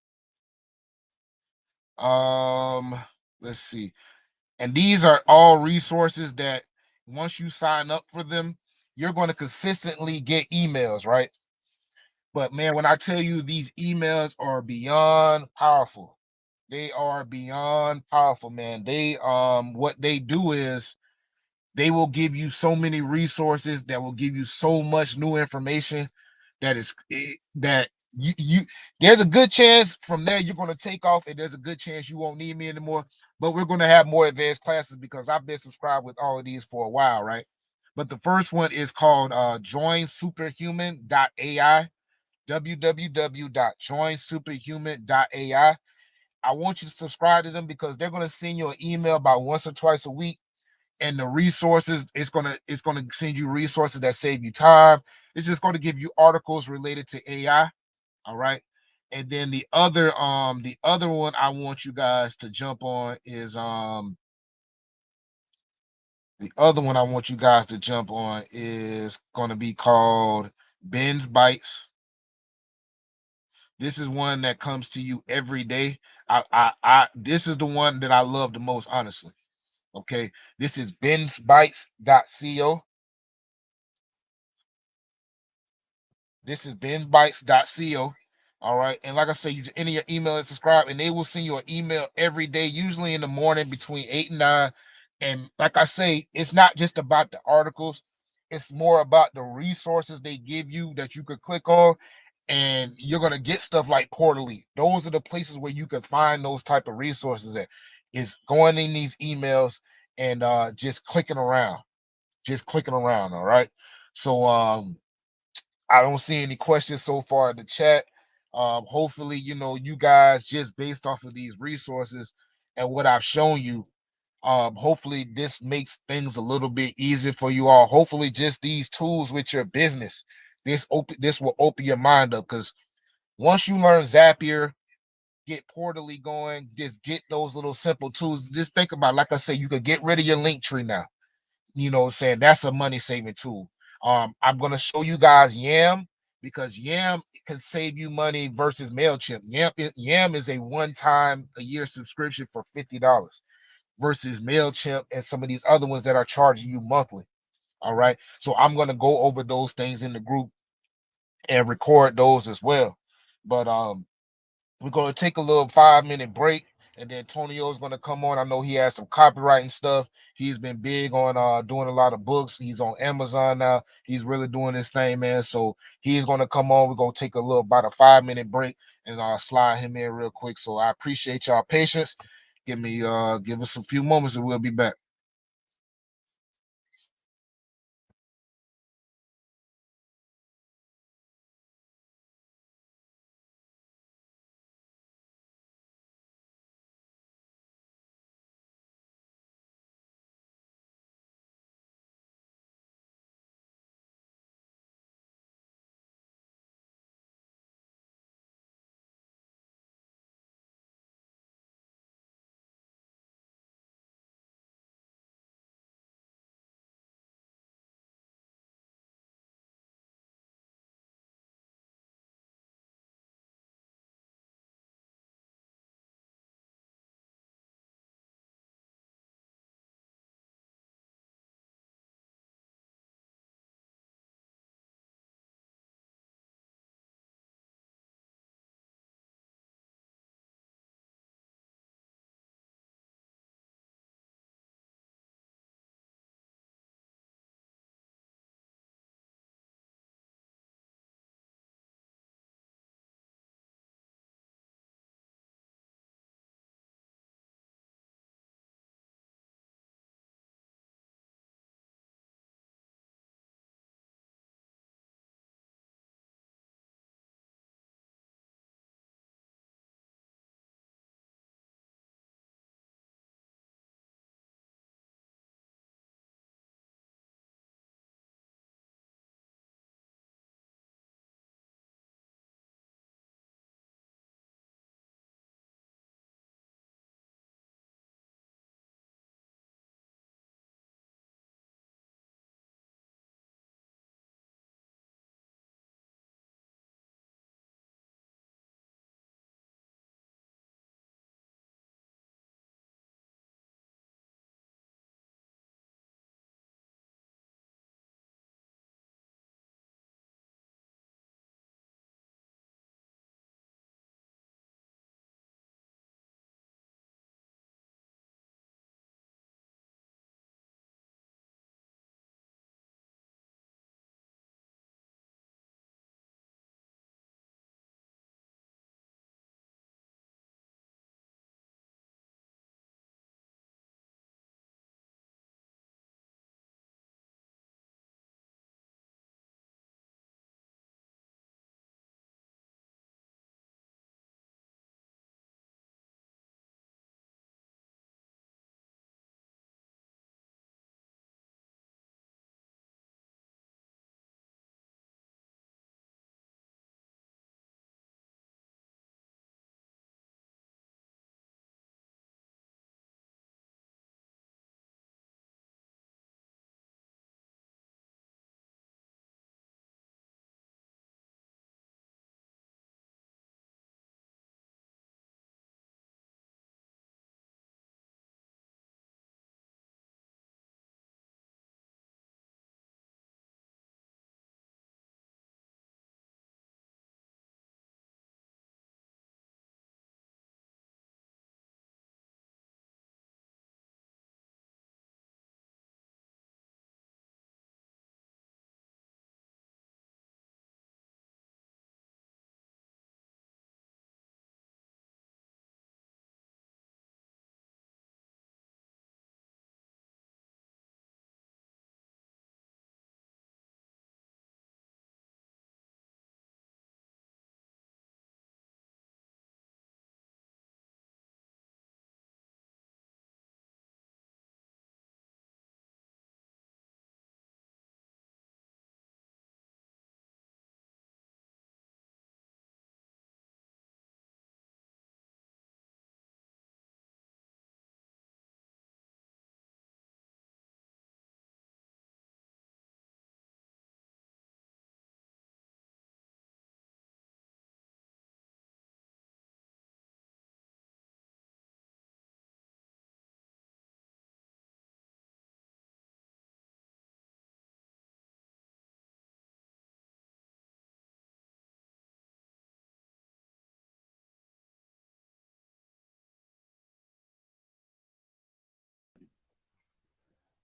um let's see. And these are all resources that once you sign up for them, you're going to consistently get emails, right? But man, when I tell you these emails are beyond powerful, they are beyond powerful, man. They what they do is they will give you so many resources that will give you so much new information that that you there's a good chance from there you're going to take off, and there's a good chance you won't need me anymore. But we're going to have more advanced classes because I've been subscribed with all of these for a while, right? But the first one is called joinsuperhuman.ai, www.joinsuperhuman.ai. I want you to subscribe to them because they're going to send you an email about once or twice a week, and the resources, it's gonna send you resources that save you time. It's just going to give you articles related to AI. All right. And then the other one I want you guys to jump on is the other one I want you guys to jump on is going to be called Ben's Bites. This is one that comes to you every day. I this is the one that I love the most, honestly. Okay, this is bensbites.co. This is benbites.co. All right. And like I say, you just enter your email and subscribe, and they will send you an email every day, usually in the morning between 8 and 9. And like I say, it's not just about the articles, it's more about the resources they give you that you could click on, and you're gonna get stuff like quarterly. Those are the places where you can find those type of resources at. Is going in these emails and just clicking around. Just clicking around. All right. So I don't see any questions so far in the chat. Hopefully, you guys, just based off of these resources and what I've shown you, hopefully this makes things a little bit easier for you all. Hopefully, just these tools with your business, this will open your mind up, because once you learn Zapier, get Portally going, just get those little simple tools. Just think about, like I said, you could get rid of your link tree now. What I'm saying? That's a money saving tool. I'm gonna show you guys Yam, because Yam can save you money versus MailChimp. Yam is a one-time a year subscription for $50 versus MailChimp and some of these other ones that are charging you monthly. All right. So I'm gonna go over those things in the group and record those as well. But we're going to take a little 5-minute break, and then Tonio's going to come on. I know he has some copywriting stuff. He's been big on doing a lot of books. He's on Amazon now. He's really doing this thing, man. So he's going to come on. We're going to take about a 5-minute break, and slide him in real quick. So I appreciate y'all patience. Give us a few moments, and we'll be back.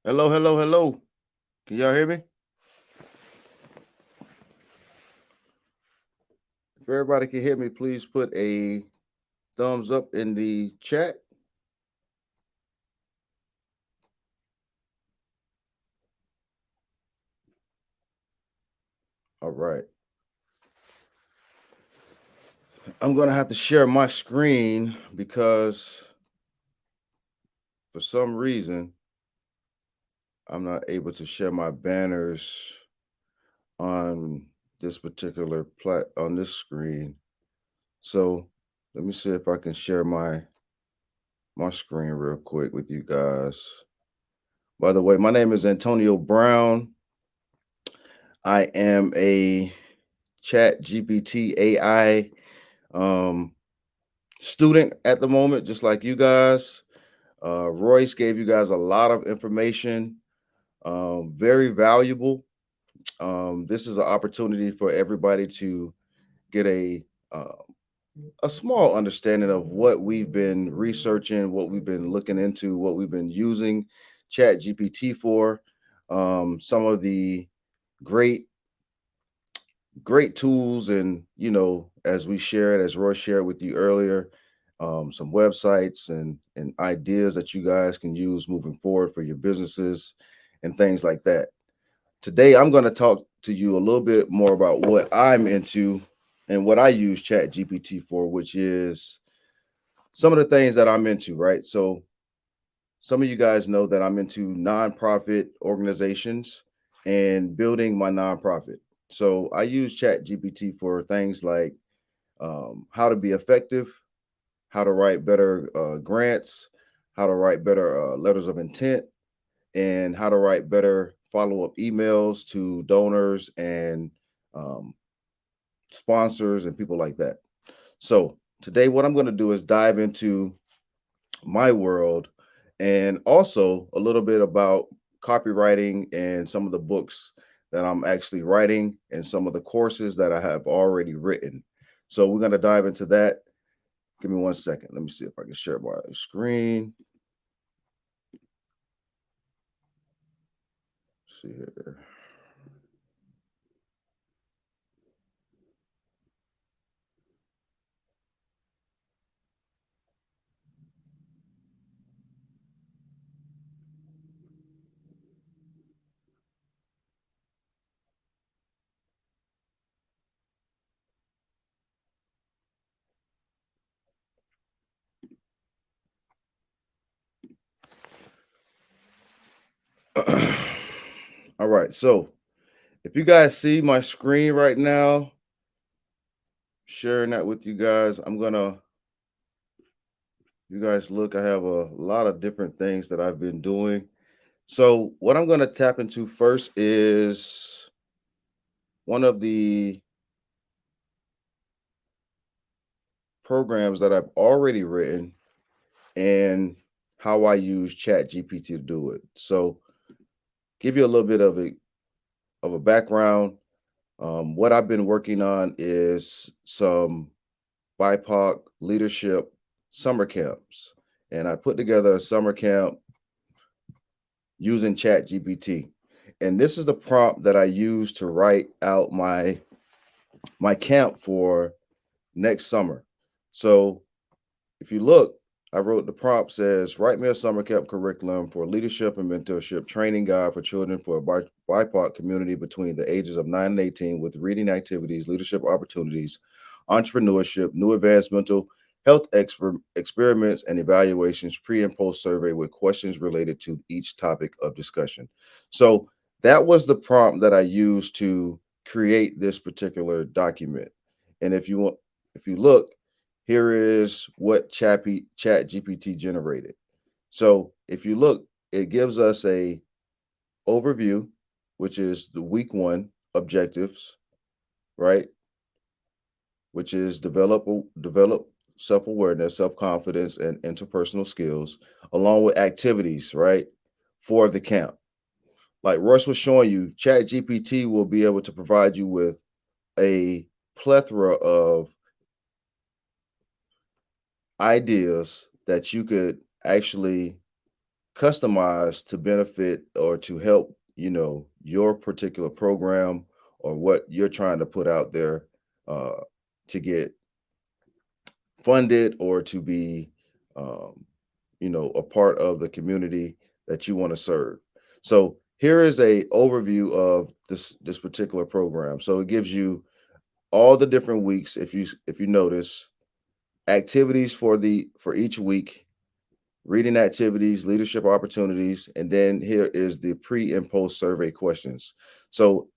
Hello, hello, hello. Can y'all hear me? If everybody can hear me, please put a thumbs up in the chat. All right. I'm going to have to share my screen because for some reason I'm not able to share my banners on this particular on this screen. So let me see if I can share my screen real quick with you guys. By the way, my name is Antonio Brown. I am a Chat GPT AI um, student at the moment, just like you guys. Royce gave you guys a lot of information, very valuable. This is an opportunity for everybody to get a small understanding of what we've been researching, what we've been looking into, what we've been using Chat GPT for. Some of the great great tools, and as we shared, as Roy shared with you earlier, some websites and ideas that you guys can use moving forward for your businesses and things like that. Today I'm going to talk to you a little bit more about what I'm into and what I use Chat GPT for, which is some of the things that I'm into, right? So some of you guys know that I'm into nonprofit organizations and building my nonprofit. So I use Chat GPT for things like how to be effective, how to write better grants, how to write better letters of intent, and how to write better follow up emails to donors and um, sponsors and people like that. So today, what I'm going to do is dive into my world and also a little bit about copywriting and some of the books that I'm actually writing and some of the courses that I have already written. So we're going to dive into that. Give me 1 second. Let me see if I can share my screen. Let's see here. All right. So if you guys see my screen right now, sharing that with you guys, you guys look, I have a lot of different things that I've been doing. So what I'm going to tap into first is one of the programs that I've already written and how I use Chat GPT to do it. So give you a little bit of a background. What I've been working on is some BIPOC leadership summer camps, and I put together a summer camp using Chat GPT. And this is the prompt that I use to write out my camp for next summer. So if you look, I wrote the prompt says, write me a summer camp curriculum for leadership and mentorship training guide for children for a BIPOC community between the ages of 9 and 18 with reading activities, leadership opportunities, entrepreneurship, new advanced mental health experiments and evaluations, pre and post survey with questions related to each topic of discussion. So that was the prompt that I used to create this particular document. And if you look, here is what Chat GPT generated. So if you look, it gives us a overview, which is the week one objectives, right? Which is develop self-awareness, self-confidence, and interpersonal skills, along with activities, right? For the camp. Like Royce was showing you, Chat GPT will be able to provide you with a plethora of ideas that you could actually customized to benefit or to help, your particular program or what you're trying to put out there uh, to get funded or to be, um, a part of the community that you want to serve. So here is a overview of this particular program. So it gives you all the different weeks. If you notice, activities for each week, reading activities, leadership opportunities, and then here is the pre and post survey questions. So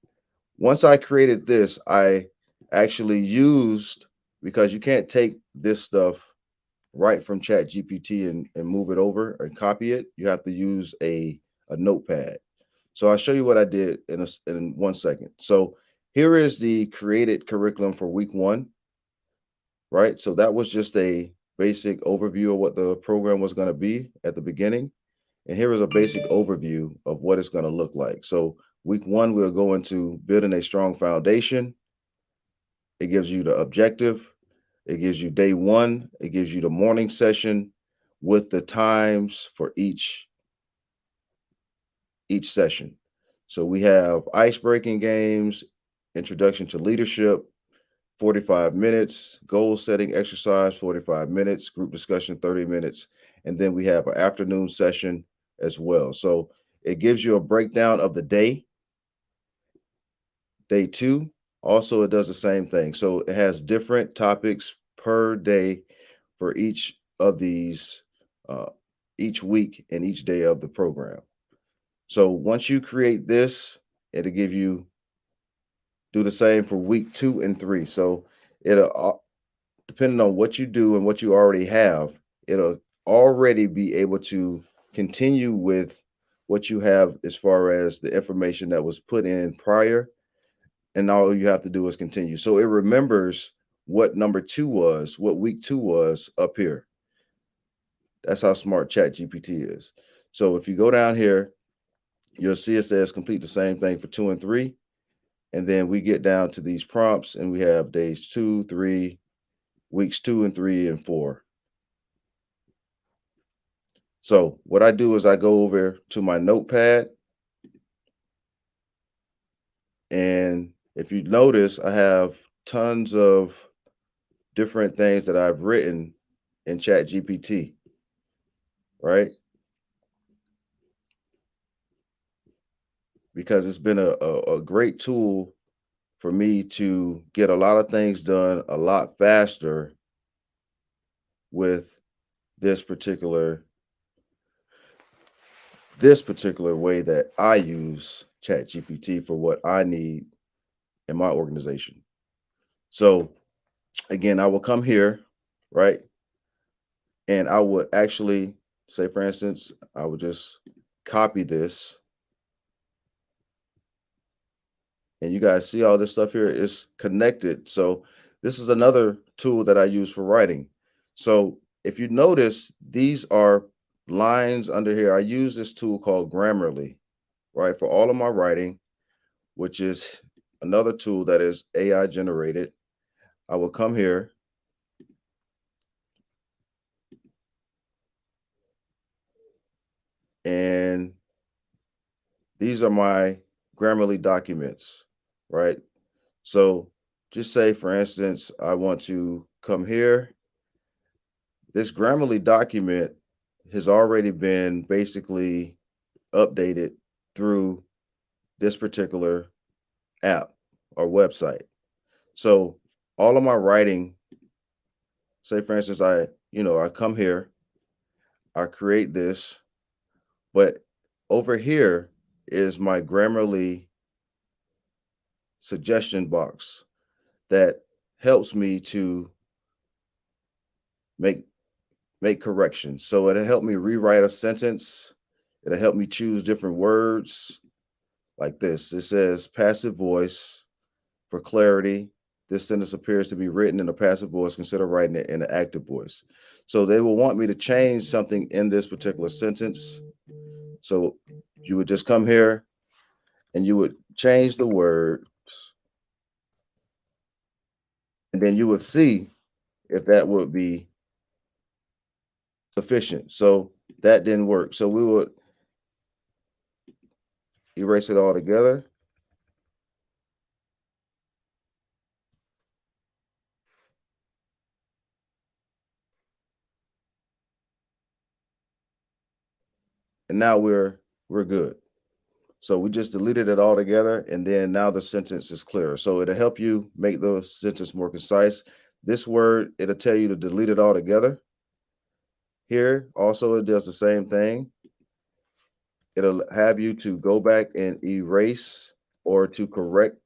once I created this, I actually used, because you can't take this stuff right from Chat GPT and move it over and copy it. You have to use a notepad. So I'll show you what I did in 1 second. So here is the created curriculum for week one, right? So that was just a basic overview of what the program was going to be at the beginning. And here is a basic overview of what it's going to look like. So week one, we'll go into building a strong foundation. It gives you the objective. It gives you day one. It gives you the morning session with the times for each session. So we have ice breaking games, introduction to leadership, 45 minutes, goal setting exercise, 45 minutes, group discussion, 30 minutes. And then we have an afternoon session as well. So it gives you a breakdown of the day. Day two, also, it does the same thing. So it has different topics per day for each of these, uh, each week and each day of the program. So once you create this, it'll give you do the same for week two and three. So it'll depending on what you do and what you already have, it'll already be able to continue with what you have as far as the information that was put in prior, and all you have to do is continue. So it remembers what number two was, what week two was up here. That's how smart Chat GPT is. So if you go down here, you'll see it says complete the same thing for two and three. And then we get down to these prompts and we have days two, three, weeks two and three and four. So what I do is I go over to my notepad, and if you notice, I have tons of different things that I've written in Chat GPT, right? Because it's been a great tool for me to get a lot of things done a lot faster with this particular this particular way that I use Chat GPT for what I need in my organization. So again, I will come here, right? And I would actually say, for instance, I would just copy this, and you guys see all this stuff here is connected. So this is another tool that I use for writing. So if you notice, these are lines under here. I use this tool called Grammarly, right, for all of my writing, which is another tool that is AI generated. I will come here, and these are my Grammarly documents, right? So just say, for instance, I want to come here. This Grammarly document has already been basically updated through this particular app or website. So all of my writing, say for instance, I come here, I create this, but over here is my Grammarly suggestion box that helps me to make make corrections. So it'll help me rewrite a sentence. It'll help me choose different words like this. It says passive voice for clarity. This sentence appears to be written in a passive voice. Consider writing it in an active voice. So they will want me to change something in this particular sentence. So you would just come here and you would change the word, and then you would see if that would be sufficient. So That didn't work. So we would erase it all together. And now we're good. So we just deleted it all together, and then now the sentence is clearer. So it'll help you make the sentence more concise. This word, it'll tell you to delete it all together. Here, also, it does the same thing. It'll have you to go back and erase or to correct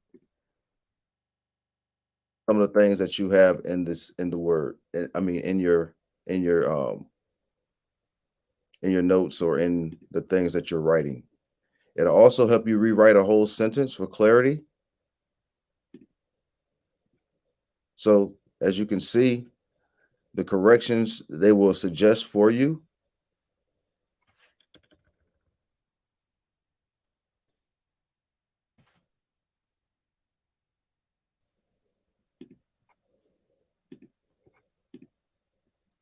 some of the things that you have in the word. I mean, in your in your notes or in the things that you're writing. It'll also help you rewrite a whole sentence for clarity. So as you can see, the corrections they will suggest for you.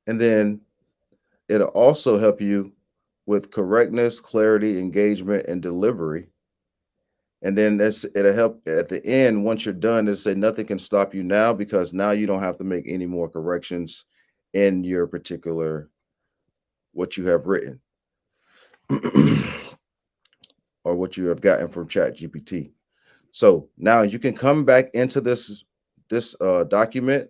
And then it'll also help you with correctness, clarity, engagement, and delivery. And then it'll help at the end once you're done to say nothing can stop you now because now you don't have to make any more corrections in your particular what you have written or what you have gotten from ChatGPT. So now you can come back into this document,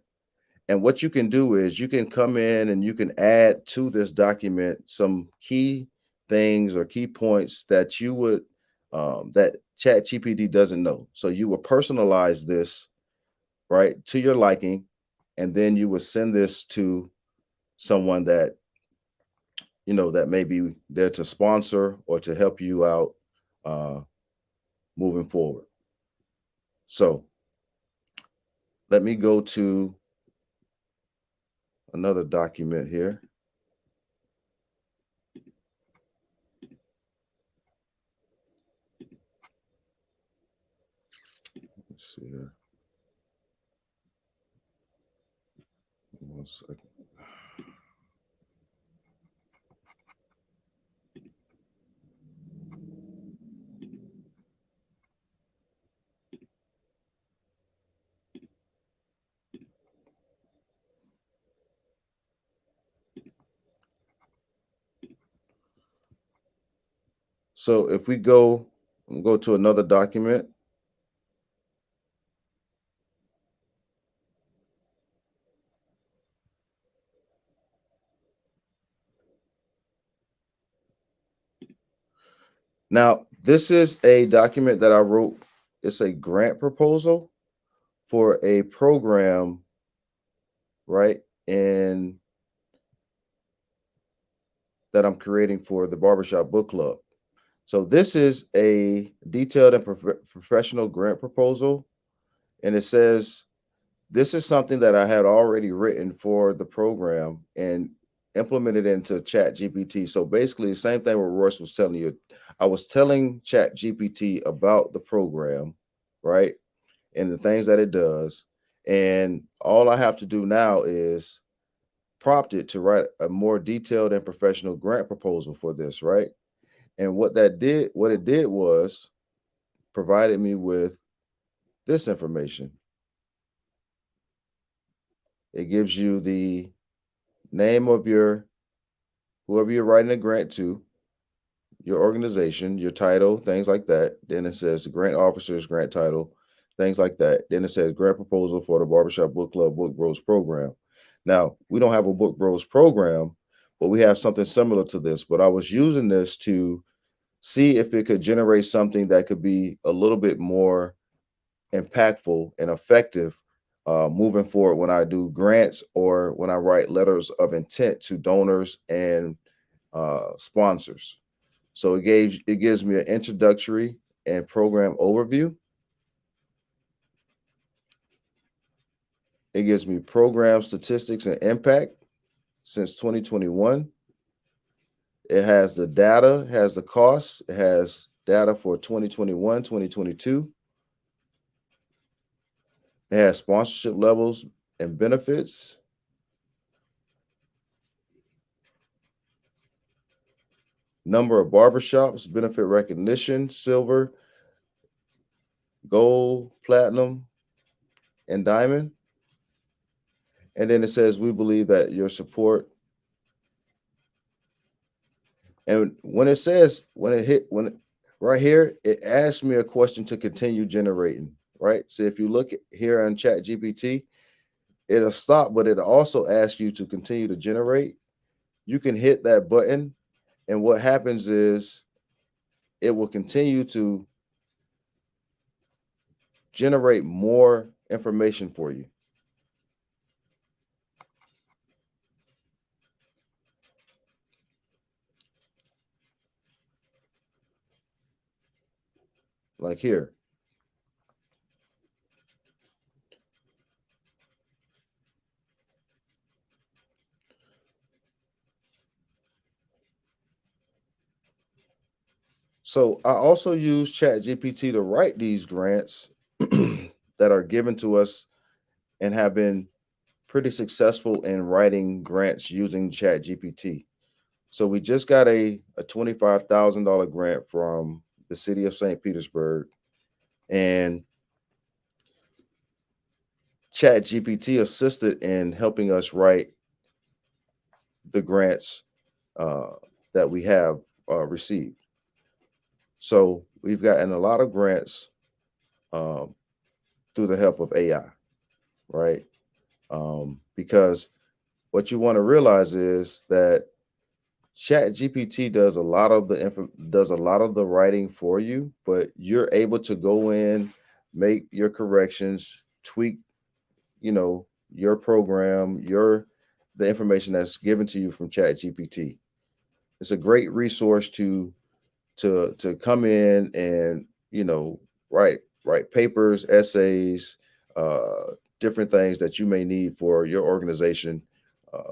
and what you can do is you can come in and you can add to this document some key things or key points that you would that ChatGPT doesn't know. So you will personalize this right to your liking, and then you would send this to someone that that may be there to sponsor or to help you out uh, moving forward. So let me go to another document here. Let's see here. One second. So if we go to another document. Now, this is a document that I wrote. It's a grant proposal for a program, right? And that I'm creating for the Barbershop Book Club. So this is a detailed and professional grant proposal, and it says this is something that I had already written for the program and implemented into Chat GPT. So basically, the same thing what Royce was telling you. I was telling Chat GPT about the program, right? And the things that it does. And all I have to do now is prompt it to write a more detailed and professional grant proposal for this, right? And what it did was provided me with this information. It gives you the name of your whoever you're writing a grant to, your organization, your title, things like that. Then it says grant officers, grant title, things like that. Then it says grant proposal for the Barbershop Book Club Book Bros program. Now, we don't have a Book Bros program, but we have something similar to this. But I was using this to see if it could generate something that could be a little bit more impactful and effective moving forward when I do grants or when I write letters of intent to donors and sponsors. So it gives me an introductory and program overview. It gives me program statistics and impact since 2021. It has the data, has the costs, it has data for 2021, 2022. It has sponsorship levels and benefits. number of barbershops, benefit recognition, silver, gold, platinum, and diamond. And then it says, we believe that your support. And when it says, right here, it asks me a question to continue generating, right? So if you look here on Chat GPT, it'll stop, but it'll also ask you to continue to generate. You can hit that button, and what happens is it will continue to generate more information for you. Like here. So I also use Chat GPT to write these grants that are given to us and have been pretty successful in writing grants using Chat GPT. So we just got a $25,000 grant from the city of St. Petersburg, and Chat GPT assisted in helping us write the grants uh, that we have received. So we've gotten a lot of grants um, through the help of AI, right? Because what you want to realize is that Chat GPT does a lot of does a lot of the writing for you, but you're able to go in, make your corrections, tweak, your program, the information that's given to you from Chat GPT. It's a great resource to come in and write papers, essays, different things that you may need for your organization. Uh,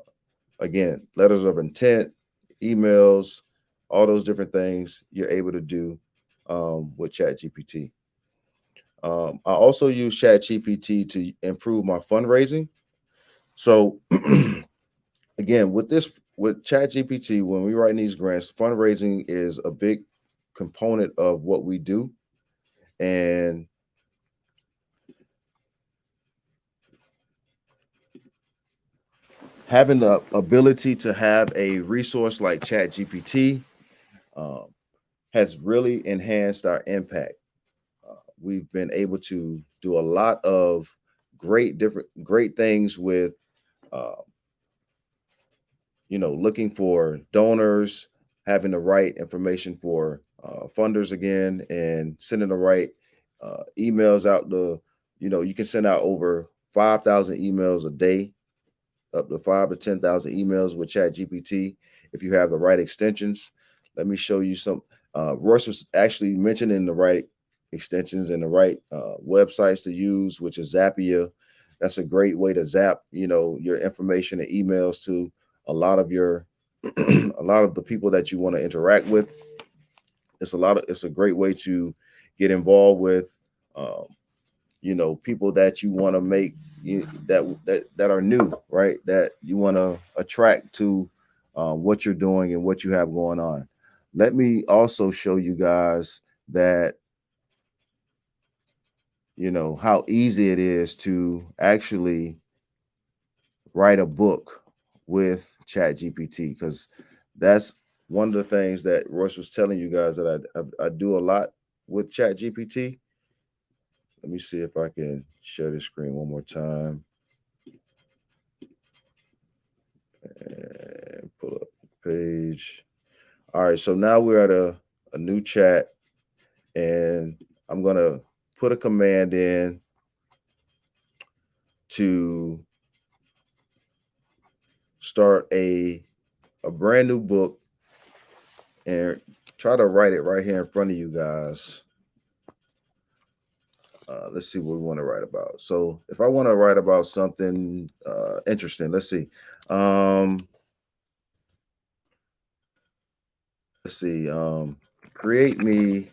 Again, letters of intent, emails, all those different things you're able to do with ChatGPT. I also use ChatGPT to improve my fundraising. So again, with ChatGPT, when we write these grants, fundraising is a big component of what we do, and having the ability to have a resource like ChatGPT um, has really enhanced our impact. We've been able to do a lot of great things with uh, looking for donors, having the right information for funders again, and sending the right emails out. You can send out over 5,000 emails a day, up to 5 to 10,000 emails with Chat GPT if you have the right extensions. Let me show you some. Royce was actually mentioning the right extensions and the right websites to use, which is Zapier. That's a great way to zap, your information and emails to a lot of your a lot of the people that you want to interact with. It's a great way to get involved with um, people that you want to make that are new, right, that you want to attract to what you're doing and what you have going on. Let me also show you guys that how easy it is to actually write a book with Chat GPT, because that's one of the things that Royce was telling you guys that I do a lot with Chat GPT. Let me see if I can share the screen one more time and pull up the page. All right, so now we're at a new chat, and I'm gonna put a command in to start a brand new book and try to write it right here in front of you guys. Let's see what we want to write about. So if I want to write about something interesting, let's see. Um, let's see. Create me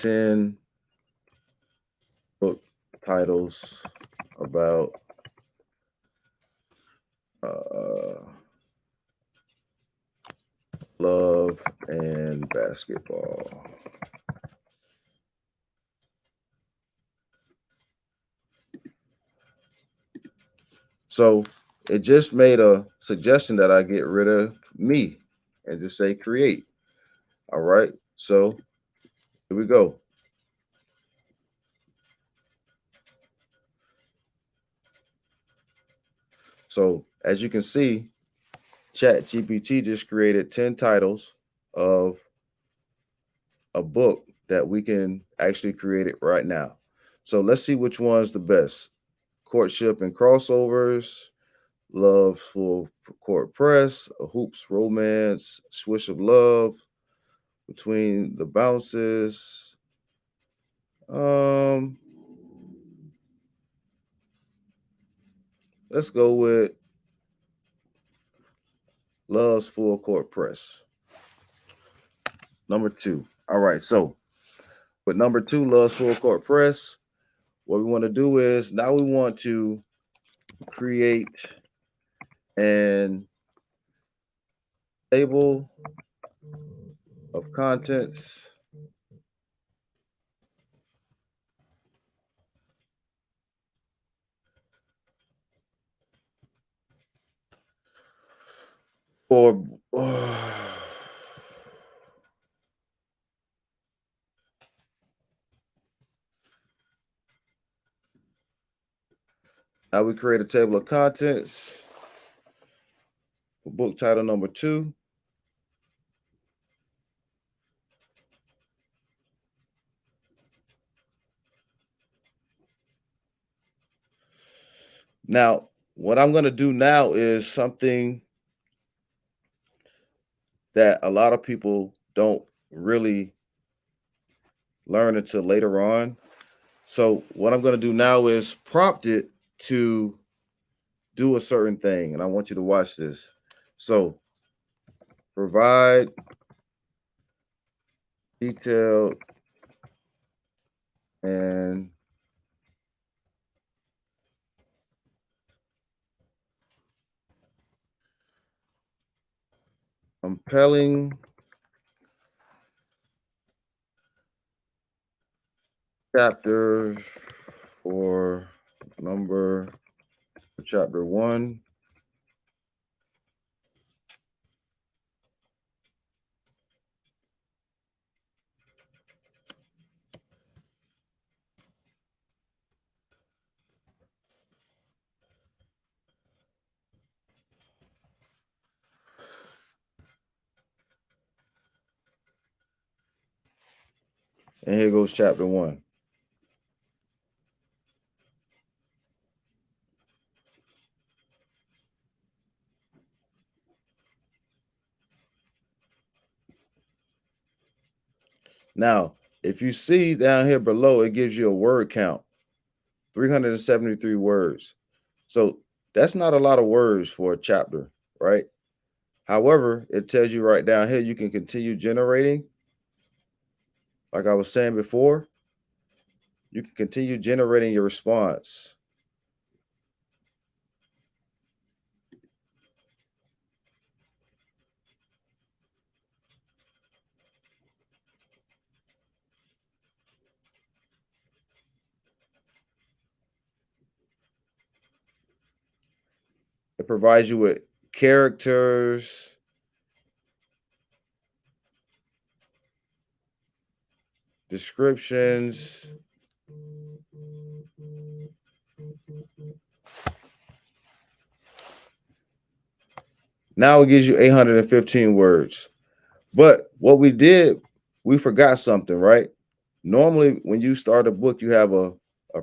10 book titles about uh, love and basketball. So it just made a suggestion that I get rid of me and just say create. All right. So here we go. So as you can see, ChatGPT just created 10 titles of a book that we can actually create it right now. So let's see which one's the best. Courtship and crossovers, love full court press, a hoops romance, swish of love, between the bounces. Um, let's go with love's full court press. Number two. All right, so with number two, love's full court press, what we want to do is now we want to create an table of contents for now we create a table of contents for book title number two. Now, what I'm going to do now is something that a lot of people don't really learn until later on. So, what I'm going to do now is prompt it to do a certain thing. And I want you to watch this. So, provide detailed and compelling chapters for number chapter one. And here goes chapter one. Now, if you see down here below, it gives you a word count 373 words. So that's not a lot of words for a chapter, right? However, it tells you right down here you can continue generating. Like I was saying before, you can continue generating your response. It provides you with characters, descriptions. Now it gives you 815 words. But what we did, we forgot something, right? Normally, when you start a book, you have a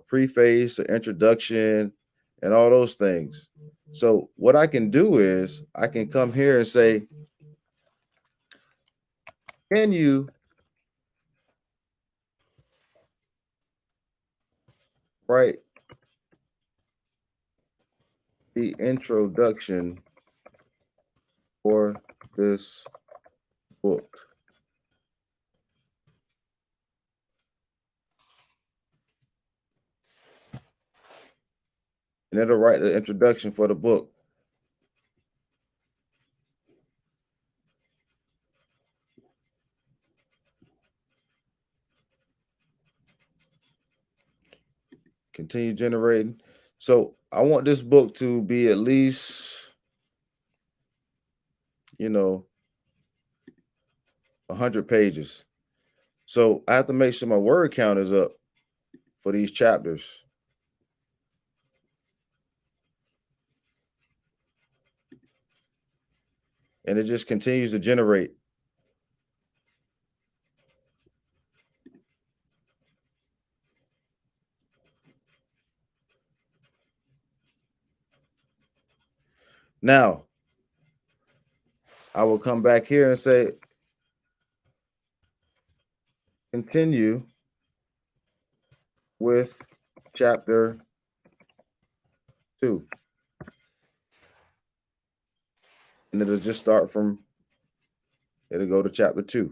preface, an introduction, and all those things. So, what I can do is I can come here and say, can you write the introduction for this book? and it'll write the introduction for the book. Continue generating. So I want this book to be at least, you know, 100 pages. So I have to make sure my word count is up for these chapters. And it just continues to generate. Now, I will come back here and say, continue with chapter 2. And it'll just start from, it'll go to chapter 2.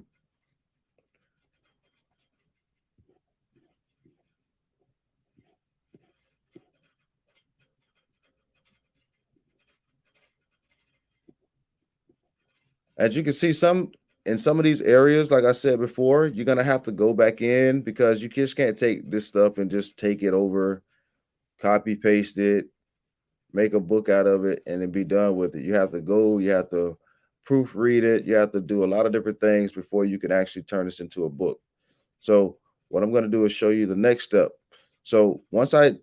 As you can see, some of these areas, like I said before, you're gonna have to go back in because you just can't take this stuff and just take it over, copy paste it, make a book out of it, and then be done with it. You have to go, you have to proofread it, you have to do a lot of different things before you can actually turn this into a book. So what I'm going to do is show you the next step. So once I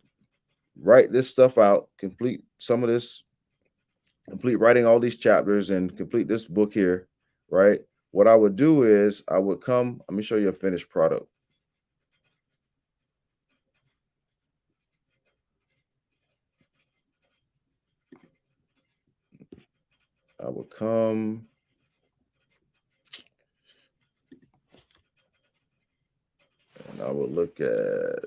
write this stuff out, complete some of this, complete writing all these chapters and complete this book here, right? What I would do is I would come, let me show you a finished product. I would come and I would look at,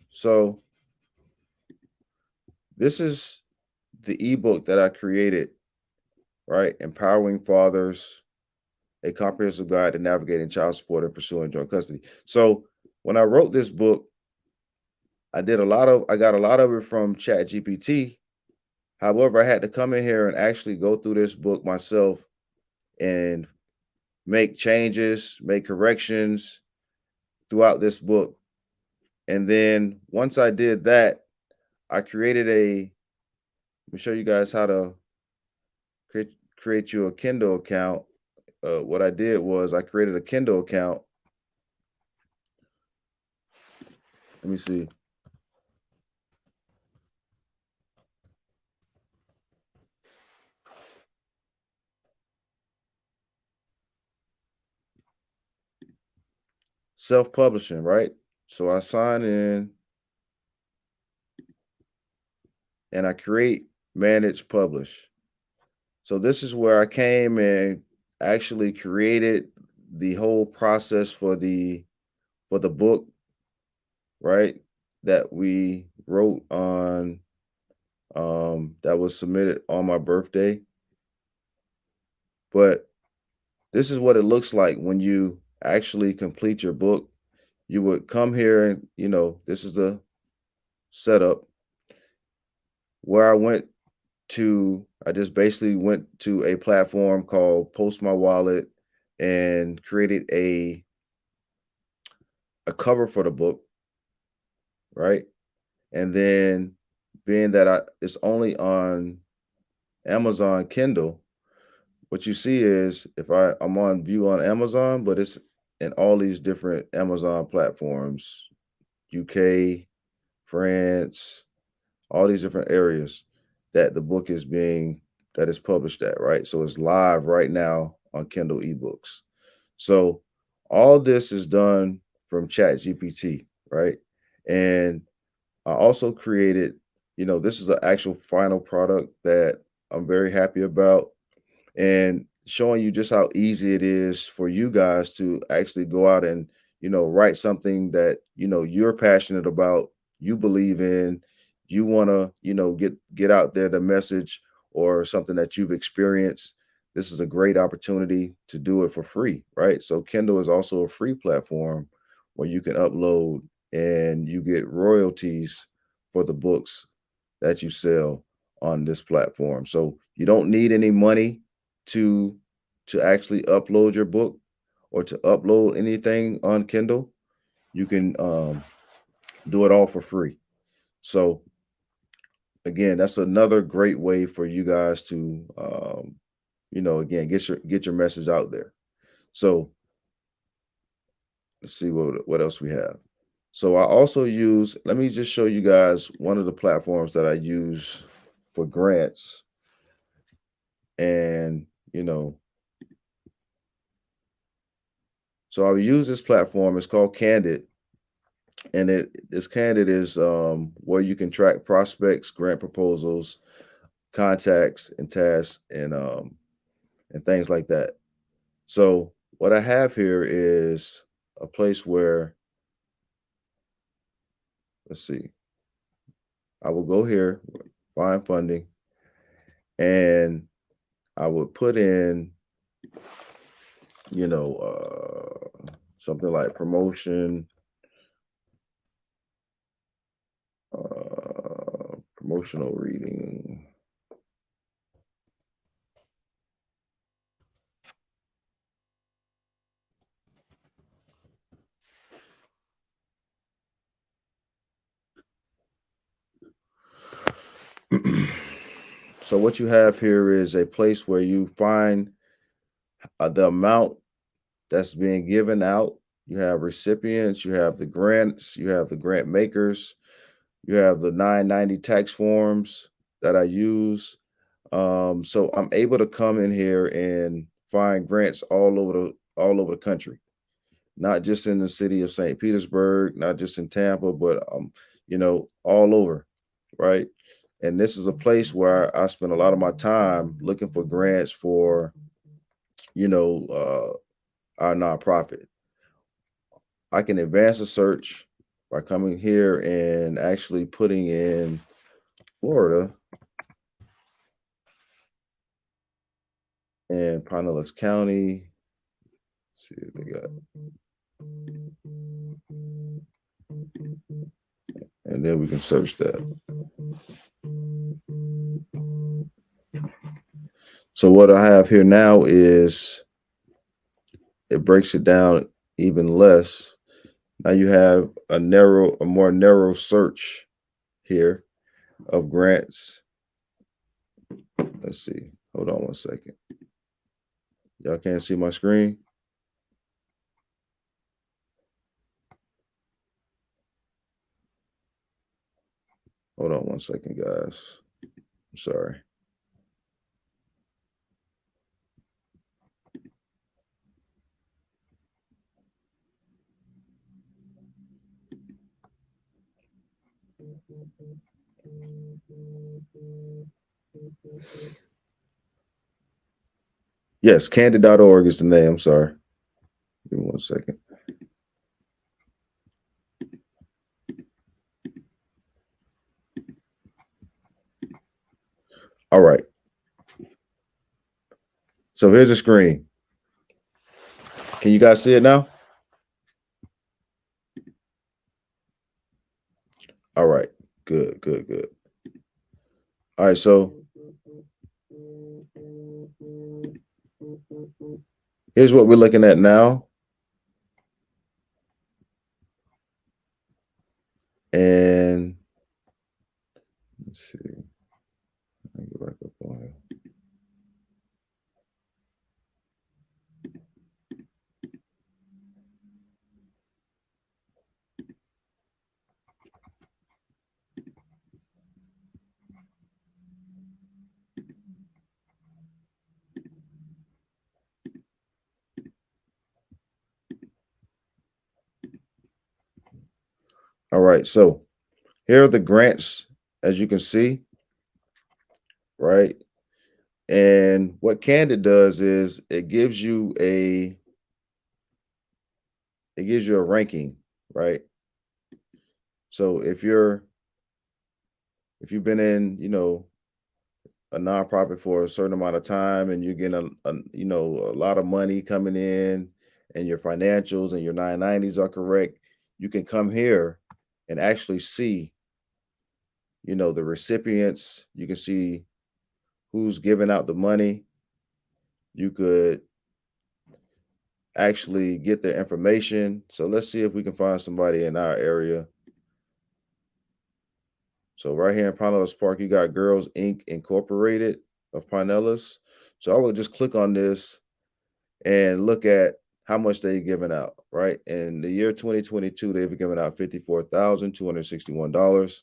so this is the ebook that I created, right? Empowering Fathers, a comprehensive guide to navigating child support and pursuing joint custody. So when I wrote this book, I got a lot of it from ChatGPT. However, I had to come in here and actually go through this book myself and make changes, make corrections throughout this book. And then once I did that, I created let me show you guys how to create you a Kindle account. What I did was I created a Kindle account. Let me see. Self-publishing, right? So I sign in and I create, manage, publish. So this is where I came and actually created the whole process for the book, right? That we wrote on that was submitted on my birthday. But this is what it looks like when you actually complete your book. You would come here and, this is the setup where I just basically went to a platform called Post My Wallet and created a cover for the book, right? And then being that it's only on Amazon Kindle, what you see is if I'm on view on Amazon, but it's in all these different Amazon platforms, UK, France, all these different areas that the book that is published at, right? So it's live right now on Kindle eBooks. So all this is done from ChatGPT, right? And I also created, this is an actual final product that I'm very happy about and showing you just how easy it is for you guys to actually go out and, write something that, you're passionate about, you believe in, you want to, get out there the message or something that you've experienced this is a great opportunity to do it for free, right? So Kindle is also a free platform where you can upload and you get royalties for the books that you sell on this platform. So you don't need any money to actually upload your book or to upload anything on Kindle. You can do it all for free. So again, that's another great way for you guys to again, get your message out there. So let's see what else we have. So I also use, let me just show you guys one of the platforms that I use for grants. And so I use this platform. It's called Candid, and this Candid is where you can track prospects, grant proposals, contacts, and tasks, and things like that. So what I have here is a place where, let's see, I will go here, find funding, and I would put in, something like promotion, promotional reading. So what you have here is a place where you find the amount that's being given out. You have recipients, you have the grants, you have the grant makers, you have the 990 tax forms that I use. So I'm able to come in here and find grants all over the country, not just in the city of St. Petersburg, not just in Tampa, but all over, right? And this is a place where I spend a lot of my time looking for grants for, our nonprofit. I can advance a search by coming here and actually putting in Florida and Pinellas County. Let's see what they got. And then we can search that. So what I have here now is it breaks it down even less. Now you have a more narrow search here of grants. Let's see. Hold on one second. Y'all can't see my screen. Hold on one second, guys. I'm sorry. Yes, candid.org is the name. I'm sorry. Give me one second. All right. So here's the screen. Can you guys see it now? All right. Good, good, good. All right. So here's what we're looking at now. And let's see. Let me get back up on here. All right. So here are the grants, as you can see, right? And what Candid does is it gives you a ranking, right? So if you've been in, a nonprofit for a certain amount of time and you're getting a lot of money coming in and your financials and your 990s are correct, you can come here and actually see, the recipients. You can see who's giving out the money. You could actually get their information. So let's see if we can find somebody in our area. So right here in Pinellas Park, you got Girls Inc. Incorporated of Pinellas. So I would just click on this and look at how much they're giving out, right? In the year 2022, they've given out $54,261.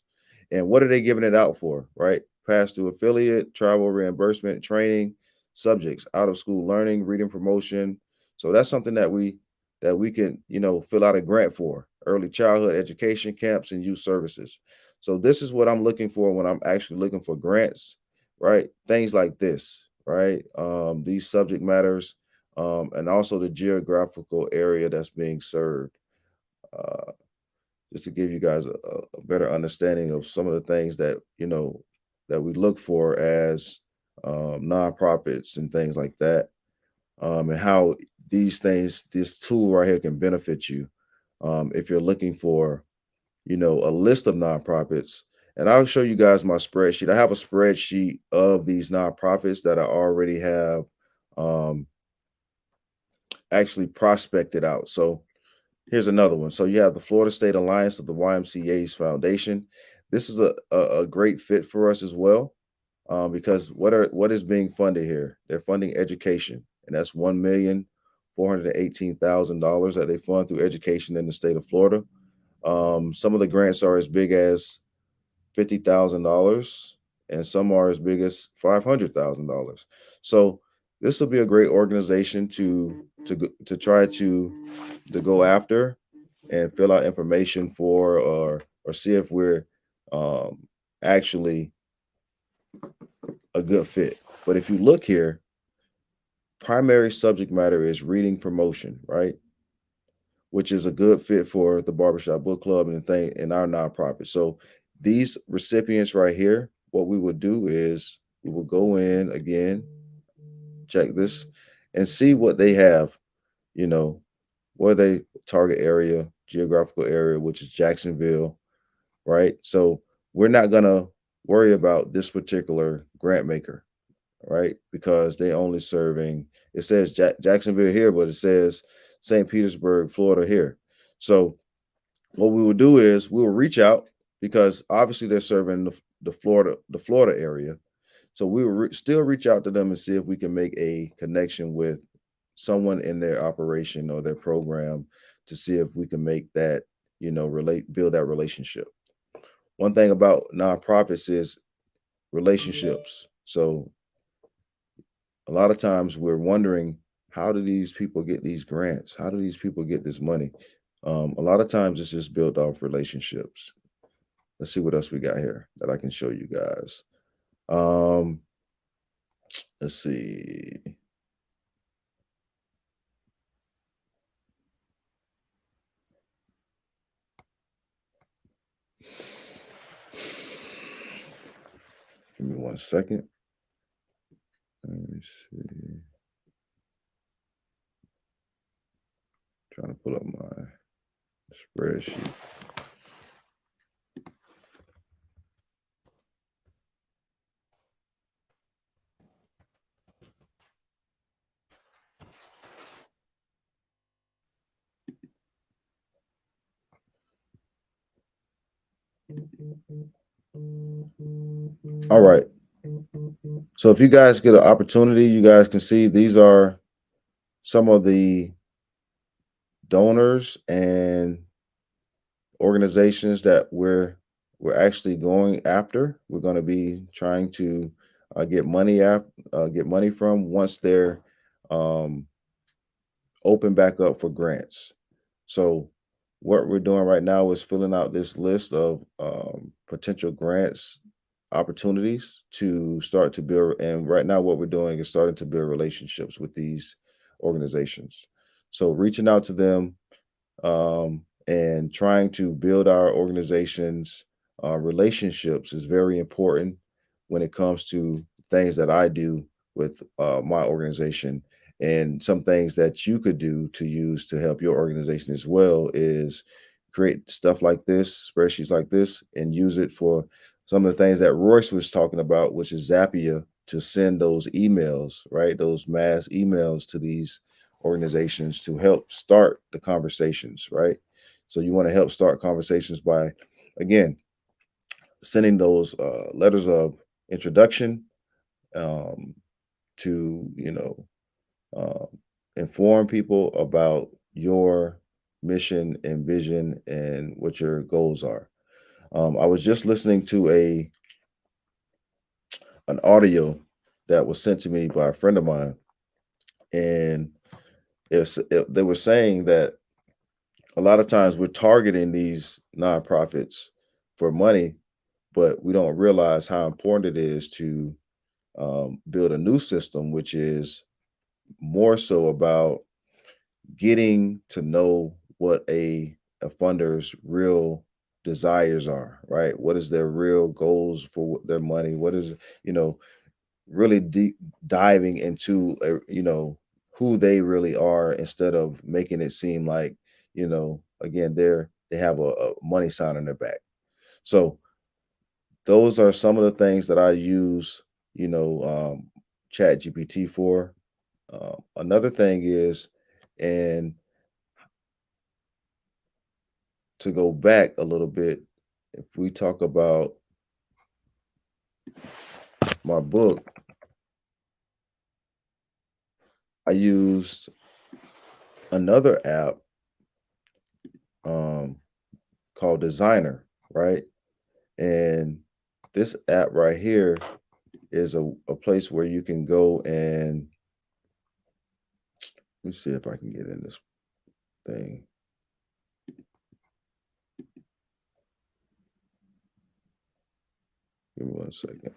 And what are they giving it out for, right? Pass through affiliate, travel reimbursement, training, subjects, out of school learning, reading promotion. So that's something that we can, fill out a grant for. Early childhood education camps and youth services. So this is what I'm looking for when I'm actually looking for grants, right? Things like this, right? These subject matters, and also the geographical area that's being served. Uh, just to give you guys a better understanding of some of the things that we look for as nonprofits and things like that, and how this tool right here can benefit you if you're looking for a list of nonprofits. And I'll show you guys my spreadsheet. I have a spreadsheet of these nonprofits that I already have um, actually prospected out. So here's another one. So you have the Florida State Alliance of the YMCA's Foundation. This is a great fit for us as well, because what is being funded here? They're funding education, and that's $1,418,000 that they fund through education in the state of Florida. Some of the grants are as big as $50,000, and some are as big as $500,000. So this will be a great organization to try to go after and fill out information for, or see if we're um, actually a good fit. But if you look here, primary subject matter is reading promotion, right? Which is a good fit for the Barbershop Book Club and the thing in our nonprofit. So these recipients right here, what we would do is we will go in again, check this, and see what they have, you know, where they target area, geographical area, which is Jacksonville, right? So we're not gonna worry about this particular grant maker, right? Because they only serving, it says Jacksonville here, but it says St. Petersburg, Florida here. So what we will do is we will reach out, because obviously they're serving the Florida area. So we will still reach out to them and see if we can make a connection with someone in their operation or their program, to see if we can make that, build that relationship. One thing about nonprofits is relationships. So a lot of times we're wondering, how do these people get these grants? How do these people get this money? A lot of times it's just built off relationships. Let's see what else we got here that I can show you guys. Um, let's see. Give me 1 second. Let me see. Trying to pull up my spreadsheet. All right. So if you guys get an opportunity, you guys can see these are some of the donors and organizations that we're actually going after. We're going to be trying to get money from once they're um, open back up for grants. So what we're doing right now is filling out this list of potential grants opportunities to start to build. And right now, what we're doing is starting to build relationships with these organizations. So reaching out to them, and trying to build our organization's relationships is very important when it comes to things that I do with my organization, and some things that you could do to use to help your organization as well is create stuff like this, spreadsheets like this, and use it for some of the things that Royce was talking about, which is Zapier, to send those emails, right? Those mass emails to these organizations to help start the conversations, right? So you want to help start conversations by, again, sending those letters of introduction, um, to uh, inform people about your mission and vision and what your goals are. I was just listening to a an audio that was sent to me by a friend of mine, and they were saying that a lot of times we're targeting these nonprofits for money, but we don't realize how important it is to build a new system, which is more so about getting to know what a funder's real desires are, right? What is their real goals for their money? What is, you know, really deep diving into, who they really are, instead of making it seem like, again, they have a money sign on their back. So those are some of the things that I use, Chat GPT for. Another thing is, and to go back a little bit, if we talk about my book, I used another app um, called Designer, right? And this app right here is a place where you can go and let me see if I can get in this thing. Give me 1 second.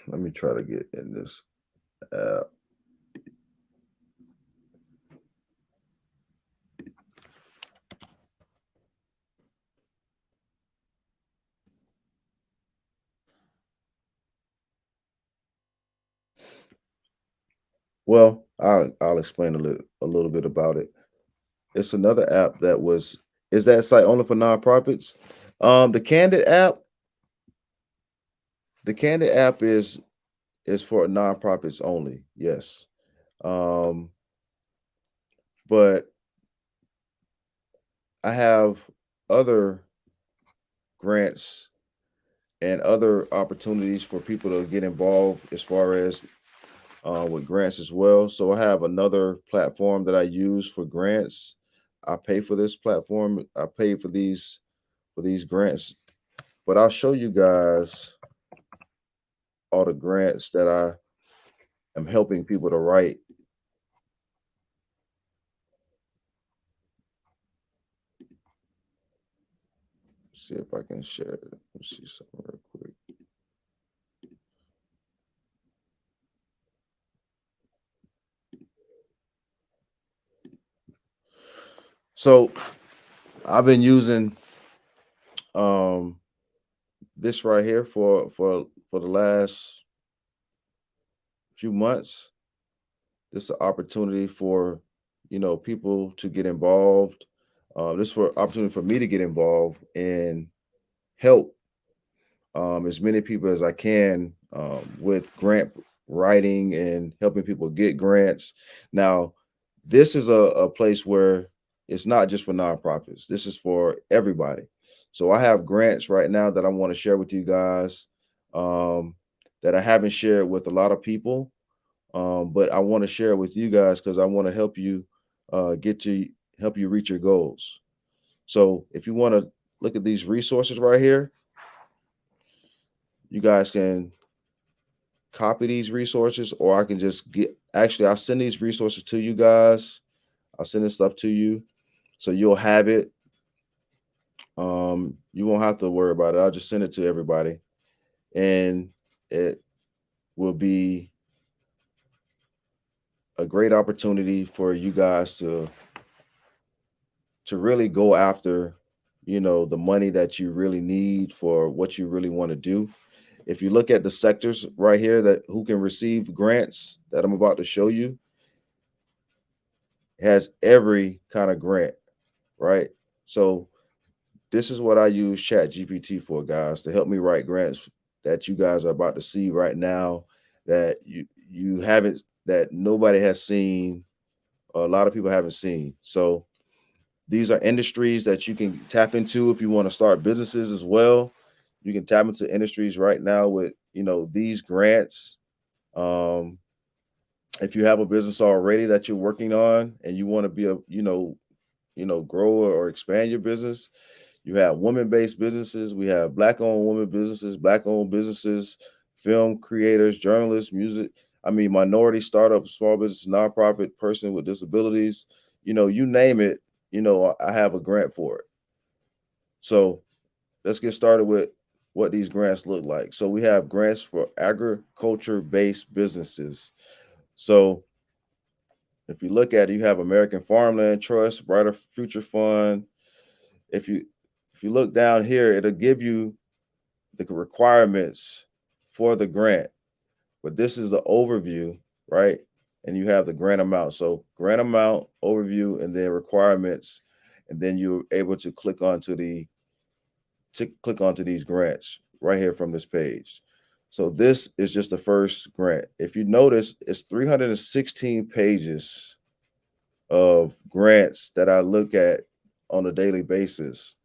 Let me try to get in this app. Well, I'll explain a little bit about it. It's another app that was is that site only for nonprofits? The Candid app is for nonprofits only. Yes. Um, but I have other grants and other opportunities for people to get involved as far as with grants as well. So I have another platform that I use for grants. I pay for this platform. I pay for these grants, but I'll show you guys all the grants that I am helping people to write. See if I can share it. Let me see something real quick. So I've been using um this right here for the last few months. This is an opportunity for people to get involved. This for opportunity for me to get involved and help as many people as I can with grant writing and helping people get grants. Now, this is a place where it's not just for nonprofits. This is for everybody. So I have grants right now that I want to share with you guys, um, that I haven't shared with a lot of people, but I want to share with you guys because I want to help you get to help you reach your goals. So if you want to look at these resources right here, you guys can copy these resources, or I can just get actually I'll send these resources to you guys. I'll send this stuff to you so you'll have it. You won't have to worry about it. I'll just send it to everybody, and it will be a great opportunity for you guys to to really go after, the money that you really need for what you really want to do. If you look at the sectors right here that who can receive grants that I'm about to show you, it has every kind of grant, right? So this is what I use ChatGPT for, guys, to help me write grants that you guys are about to see right now, that you haven't, that nobody has seen, or a lot of people haven't seen. So these are industries that you can tap into if you want to start businesses as well. You can tap into industries right now with these grants. Um, if you have a business already that you're working on and you want to be a grow or expand your business, you have women-based businesses. We have black-owned women businesses, black-owned businesses, film creators, journalists, music. I mean, minority startup, small business, nonprofit, person with disabilities. You name it. I have a grant for it. So let's get started with what these grants look like. So we have grants for agriculture-based businesses. So if you look at it, you have American Farmland Trust, Brighter Future Fund. If you if you look down here, it'll give you the requirements for the grant. But this is the overview, right? And you have the grant amount. So grant amount, overview, and then requirements, and then you're able to click onto these grants right here from this page. So this is just the first grant. If you notice, it's 316 pages of grants that I look at on a daily basis.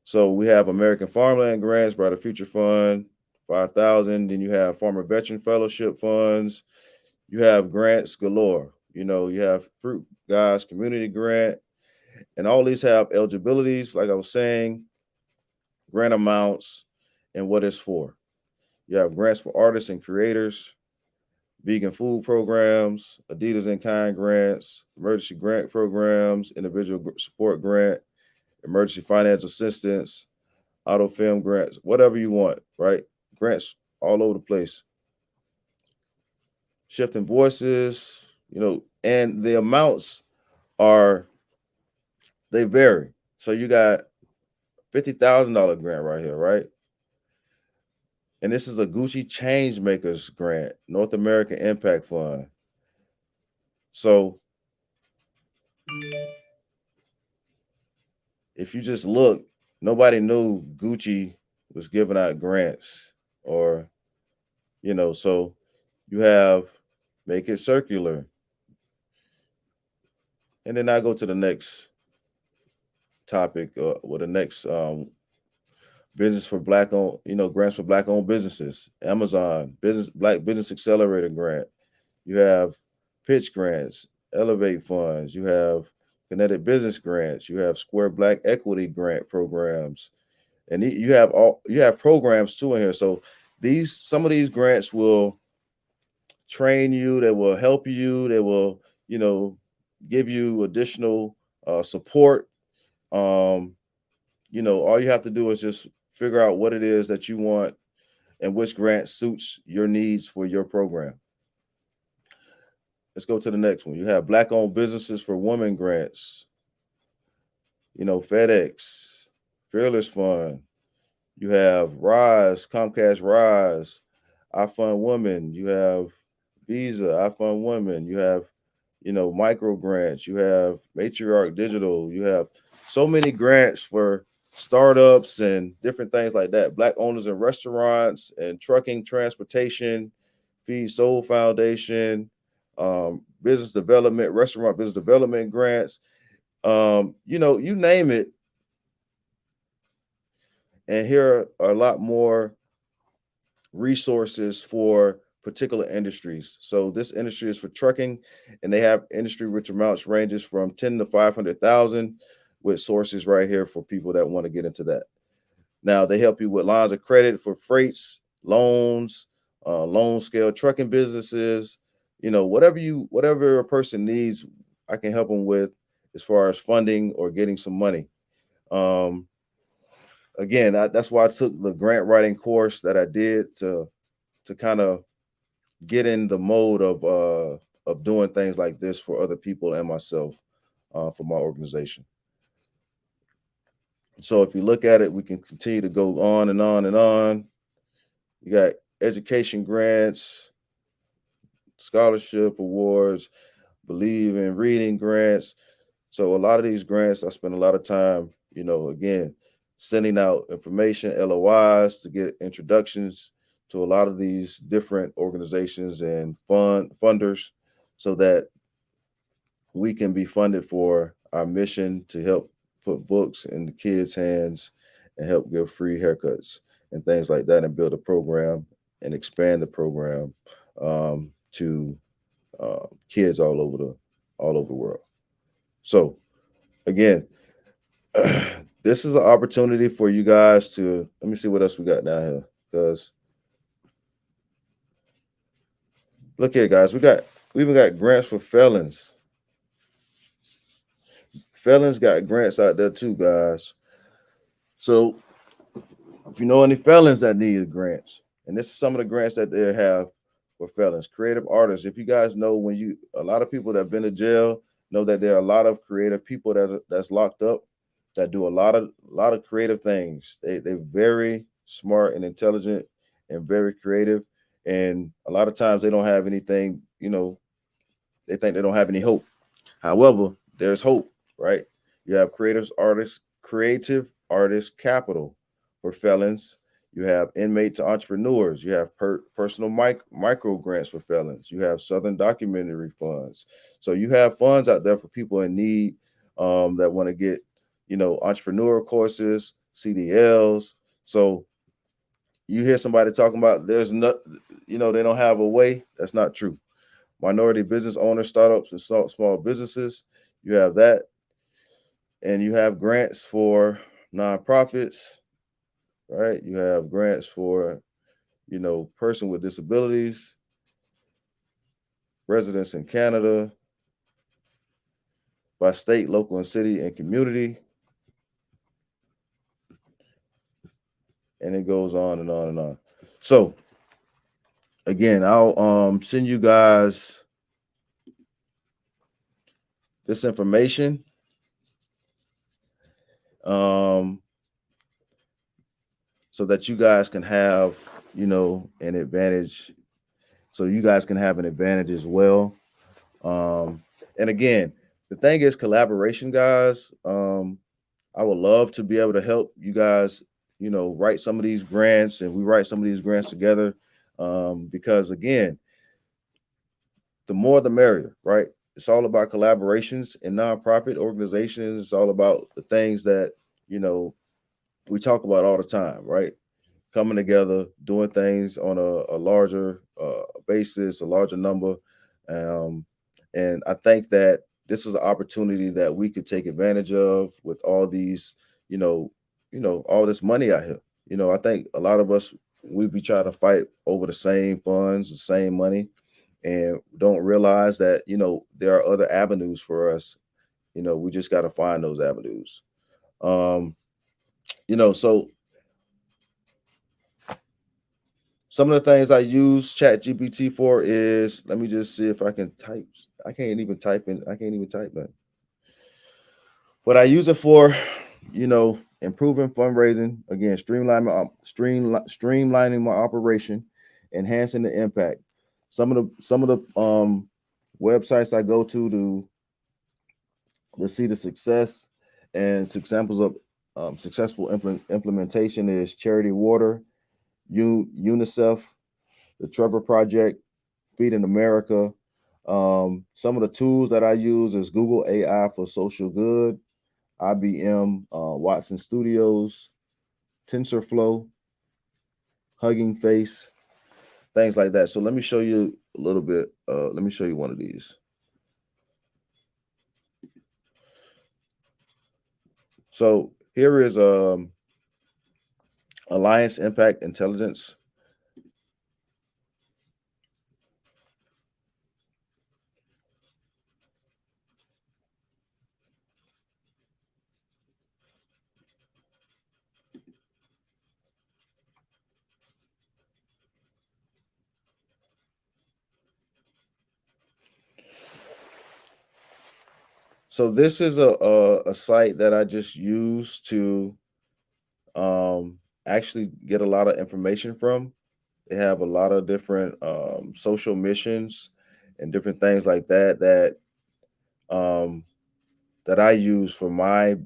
So we have American Farmland Grants, Brighter Future Fund, 5,000. Then you have Farmer Veteran Fellowship Funds. You have grants galore. You have Fruit Guys Community Grant, and all these have eligibilities, like I was saying, grant amounts, and what it's for. You have grants for artists and creators, vegan food programs, Adidas in kind grants, emergency grant programs, individual support grant, emergency finance assistance, auto film grants, whatever you want, right? Grants all over the place. Shifting voices, and the amounts are they vary. So you got $50,000 grant right here, right? And this is a Gucci Change Makers grant, North American Impact Fund. So if you just look, nobody knew Gucci was giving out grants, or so you have Make It Circular. And then I go to the next topic, or the next business for black owned, grants for black owned businesses. Amazon Black Business Accelerator grant. You have pitch grants, Elevate funds. You have Kinetic Business grants. You have Square Black Equity grant programs, and you have programs too in here. So some of these grants will train you. They will help you. They will give you additional support. Um, all you have to do is just figure out what it is that you want and which grant suits your needs for your program. Let's go to the next one. You have Black owned businesses for women grants, FedEx, Fearless Fund. You have Rise, Comcast Rise, I Fund Women. You have Visa, I Fund Women. You have, micro grants. You have Matriarch Digital. You have so many grants for startups and different things like that. Black owners in restaurants and trucking, transportation, Feed Soul Foundation, business development, restaurant business development grants. You name it. And here are a lot more resources for particular industries. So this industry is for trucking, and they have industry which amounts ranges from 10 to 500,000, with sources right here for people that want to get into that. Now they help you with lines of credit for freights, loans, loan scale trucking businesses. Whatever a person needs, I can help them with as far as funding or getting some money. Um, Again, that's why I took the grant writing course that I did to kind of get in the mode of doing things like this for other people and myself, for my organization. So if you look at it, we can continue to go on and on and on. You got education grants, scholarship awards, believe in reading grants. So a lot of these grants, I spend a lot of time, again, sending out information, LOIs to get introductions to a lot of these different organizations and funders so that we can be funded for our mission to help put books in the kids' hands and help give free haircuts and things like that and build a program and expand the program to kids all over the world. So again, this is an opportunity for you guys to let me see what else we got down here. Because look here, guys, we even got grants for felons. Felons got grants out there too, guys. So if you know any felons that need grants, and this is some of the grants that they have for felons, creative artists. If you guys know, a lot of people that have been to jail know that there are a lot of creative people that's locked up that do a lot of creative things. They're very smart and intelligent and very creative, and a lot of times they don't have anything. They think they don't have any hope. However, there's hope, right? You have creative artists capital for felons. You have inmate to entrepreneurs. You have personal micro grants for felons. You have Southern documentary funds. So you have funds out there for people in need that want to get, entrepreneur courses, CDLs. So you hear somebody talking about there's not, they don't have a way. That's not true. Minority business owners, startups, and small businesses. You have that, and you have grants for nonprofits, right? You have grants for, person with disabilities, residents in Canada, by state, local, and city and community, and it goes on and on and on. So again, I'll send you guys this information. Um, so that you guys can have, an advantage. So you guys can have an advantage as well. Um, and again, the thing is collaboration, guys. I would love to be able to help you guys, write some of these grants, and we write some of these grants together. Because again, the more the merrier, right? It's all about collaborations in nonprofit organizations. It's all about the things that, you know, we talk about all the time, right? Coming together, doing things on a larger basis, a larger number. Um, and I think that this is an opportunity that we could take advantage of with all these, you know, all this money out here. I think a lot of us we be trying to fight over the same funds, the same money, and don't realize that there are other avenues for us. We just got to find those avenues. Um, so some of the things I use ChatGPT for is let me just see if I can type. I can't even type in. I can't even type that. What I use it for, improving fundraising. Again, streamlining my operation, enhancing the impact. Some of the websites I go to see the success and examples of successful implementation is Charity Water, UNICEF, the Trevor Project, Feeding America. Some of the tools that I use is Google AI for social good, IBM Watson Studios, TensorFlow, Hugging Face, things like that. So let me show you a little bit. Let me show you one of these. So here is Alliance Impact Intelligence. So this is a site that I just use to actually get a lot of information from. They have a lot of different social missions and different things like that um, that I use for my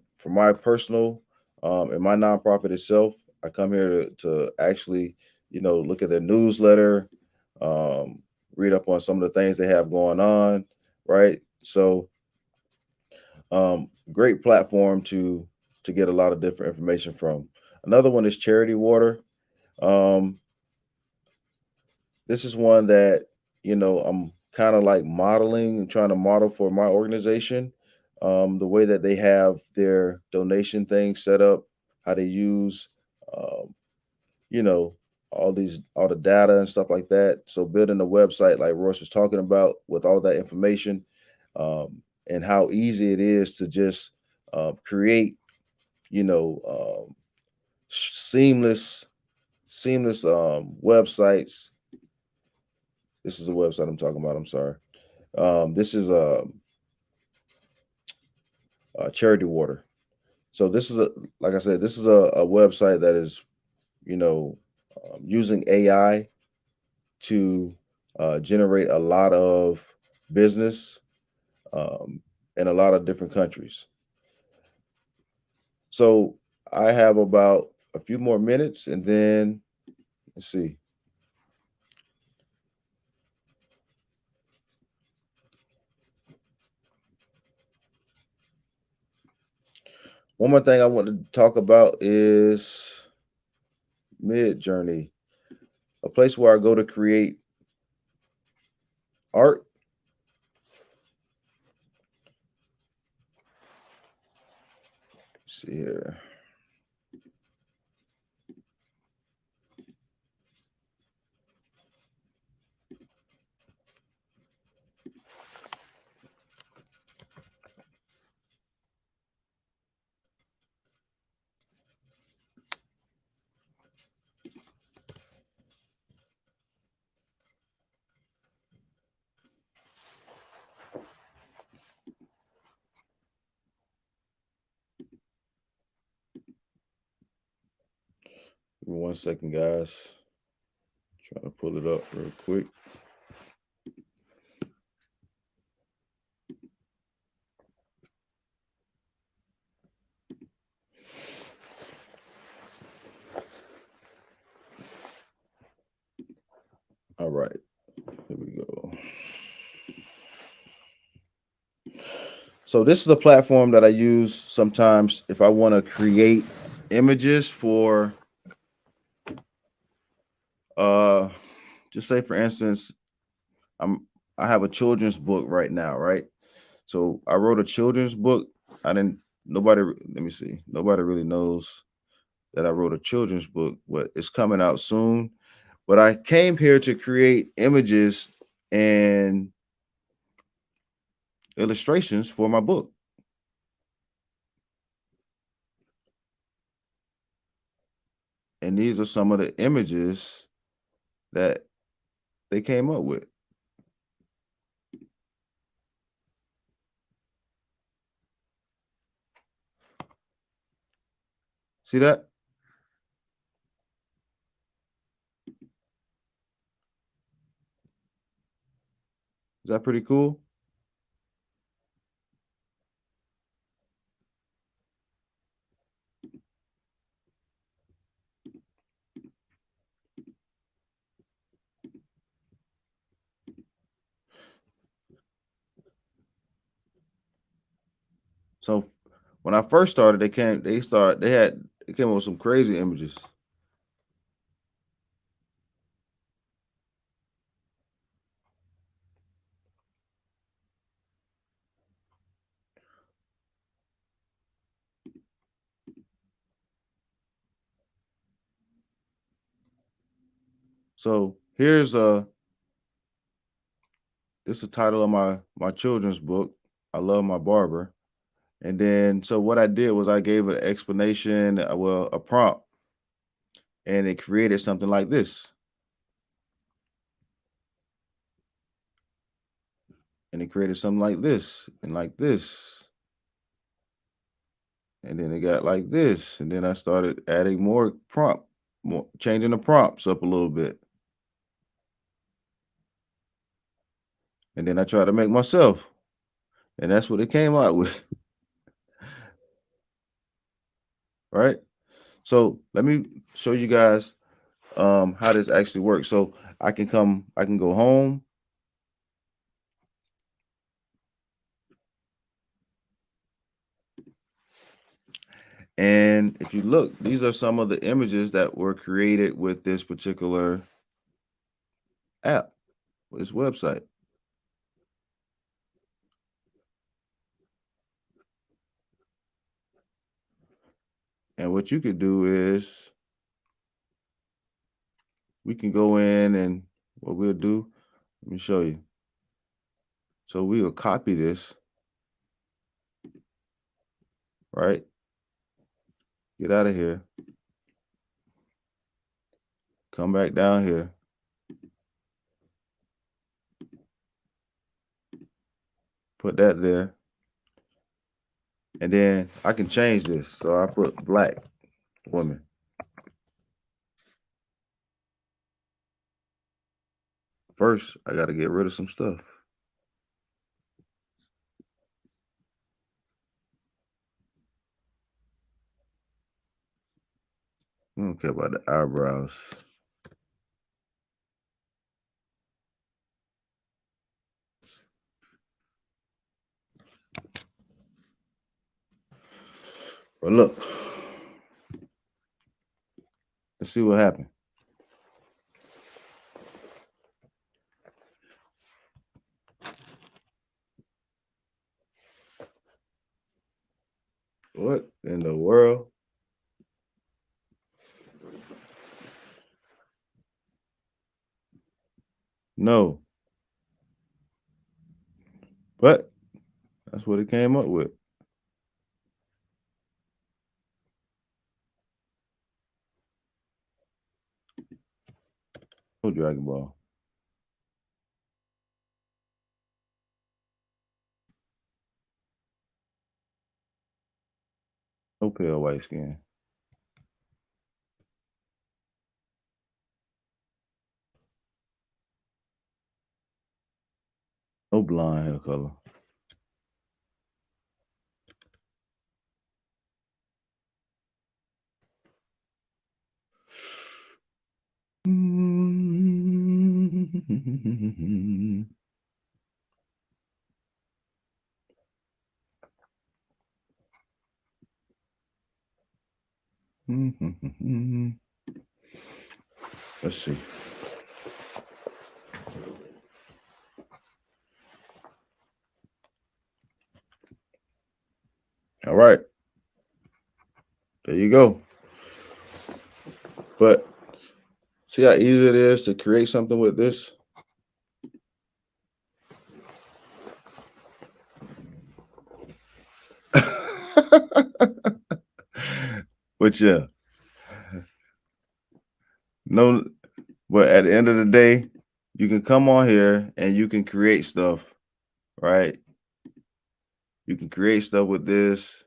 personal and my nonprofit itself. I come here to actually, look at their newsletter, um, read up on some of the things they have going on, right? So, great platform to get a lot of different information from. Another one is Charity Water. Um, this is one that I'm kind of like modeling and trying to model for my organization. The way that they have their donation thing set up, how they use, um, you know, all the data and stuff like that. So building a website like Royce was talking about with all that information, and how easy it is to just create, you know, seamless websites. This is a website I'm talking about. I'm sorry. This is Charity Water. So this is like I said, this is a website that is, using AI to generate a lot of business in a lot of different countries. So I have about a few more minutes, and then let's see. One more thing I want to talk about is Mid Journey, a place where I go to create art. Let's see here. Give me 1 second, guys. Trying to pull it up real quick. All right, here we go. So this is a platform that I use sometimes if I want to create images for uh just say for instance, I'm I have a children's book right now, right? So I wrote a children's book. I didn't nobody let me see. Nobody really knows that I wrote a children's book, but it's coming out soon. But I came here to create images and illustrations for my book. And these are some of the images that they came up with. See that? Is that pretty cool? So when I first started, they came up with some crazy images. So here's this is the title of my children's book. I love my barber. And then so what I did was I gave an explanation, well, a prompt, and it created something like this. And it created something like this and like this. and then it got like this, and then I started adding more changing the prompts up a little bit, and then I tried to make myself, and that's what it came out with, right? So let me show you guys how this actually works. So I can go home, and if you look, these are some of the images that were created with this particular app, with this website. And what you could do is we can go in, and what we'll do, let me show you. So we will copy this, right? Get out of here, come back down here, put that there, and then I can change this. So I put black woman. First, I got to get rid of some stuff. I don't care about the eyebrows. But look, let's see what happened. What in the world? No, but that's what it came up with. No Dragon Ball. No pale white skin. No blonde hair color. Let's see. All right. There you go. But see how easy it is to create something with this? But yeah, no, but at the end of the day, you can come on here and you can create stuff, right? You can create stuff with this.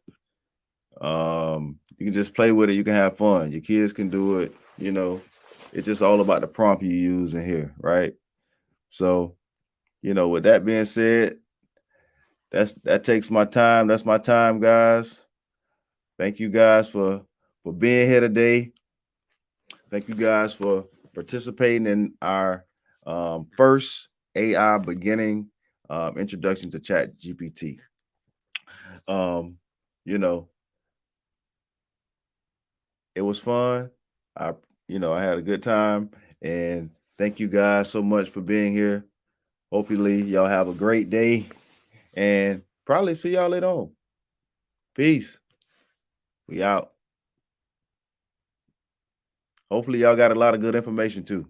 You can just play with it. You can have fun. Your kids can do it. It's just all about the prompt you use in here, right? So, with that being said, that takes my time. That's my time, guys. Thank you guys for being here today. Thank you guys for participating in our first AI beginning introduction to Chat GPT. Um, you know, it was fun. I, I had a good time, and thank you guys so much for being here. Hopefully, y'all have a great day, and probably see y'all later on. Peace. We out. Hopefully, y'all got a lot of good information too.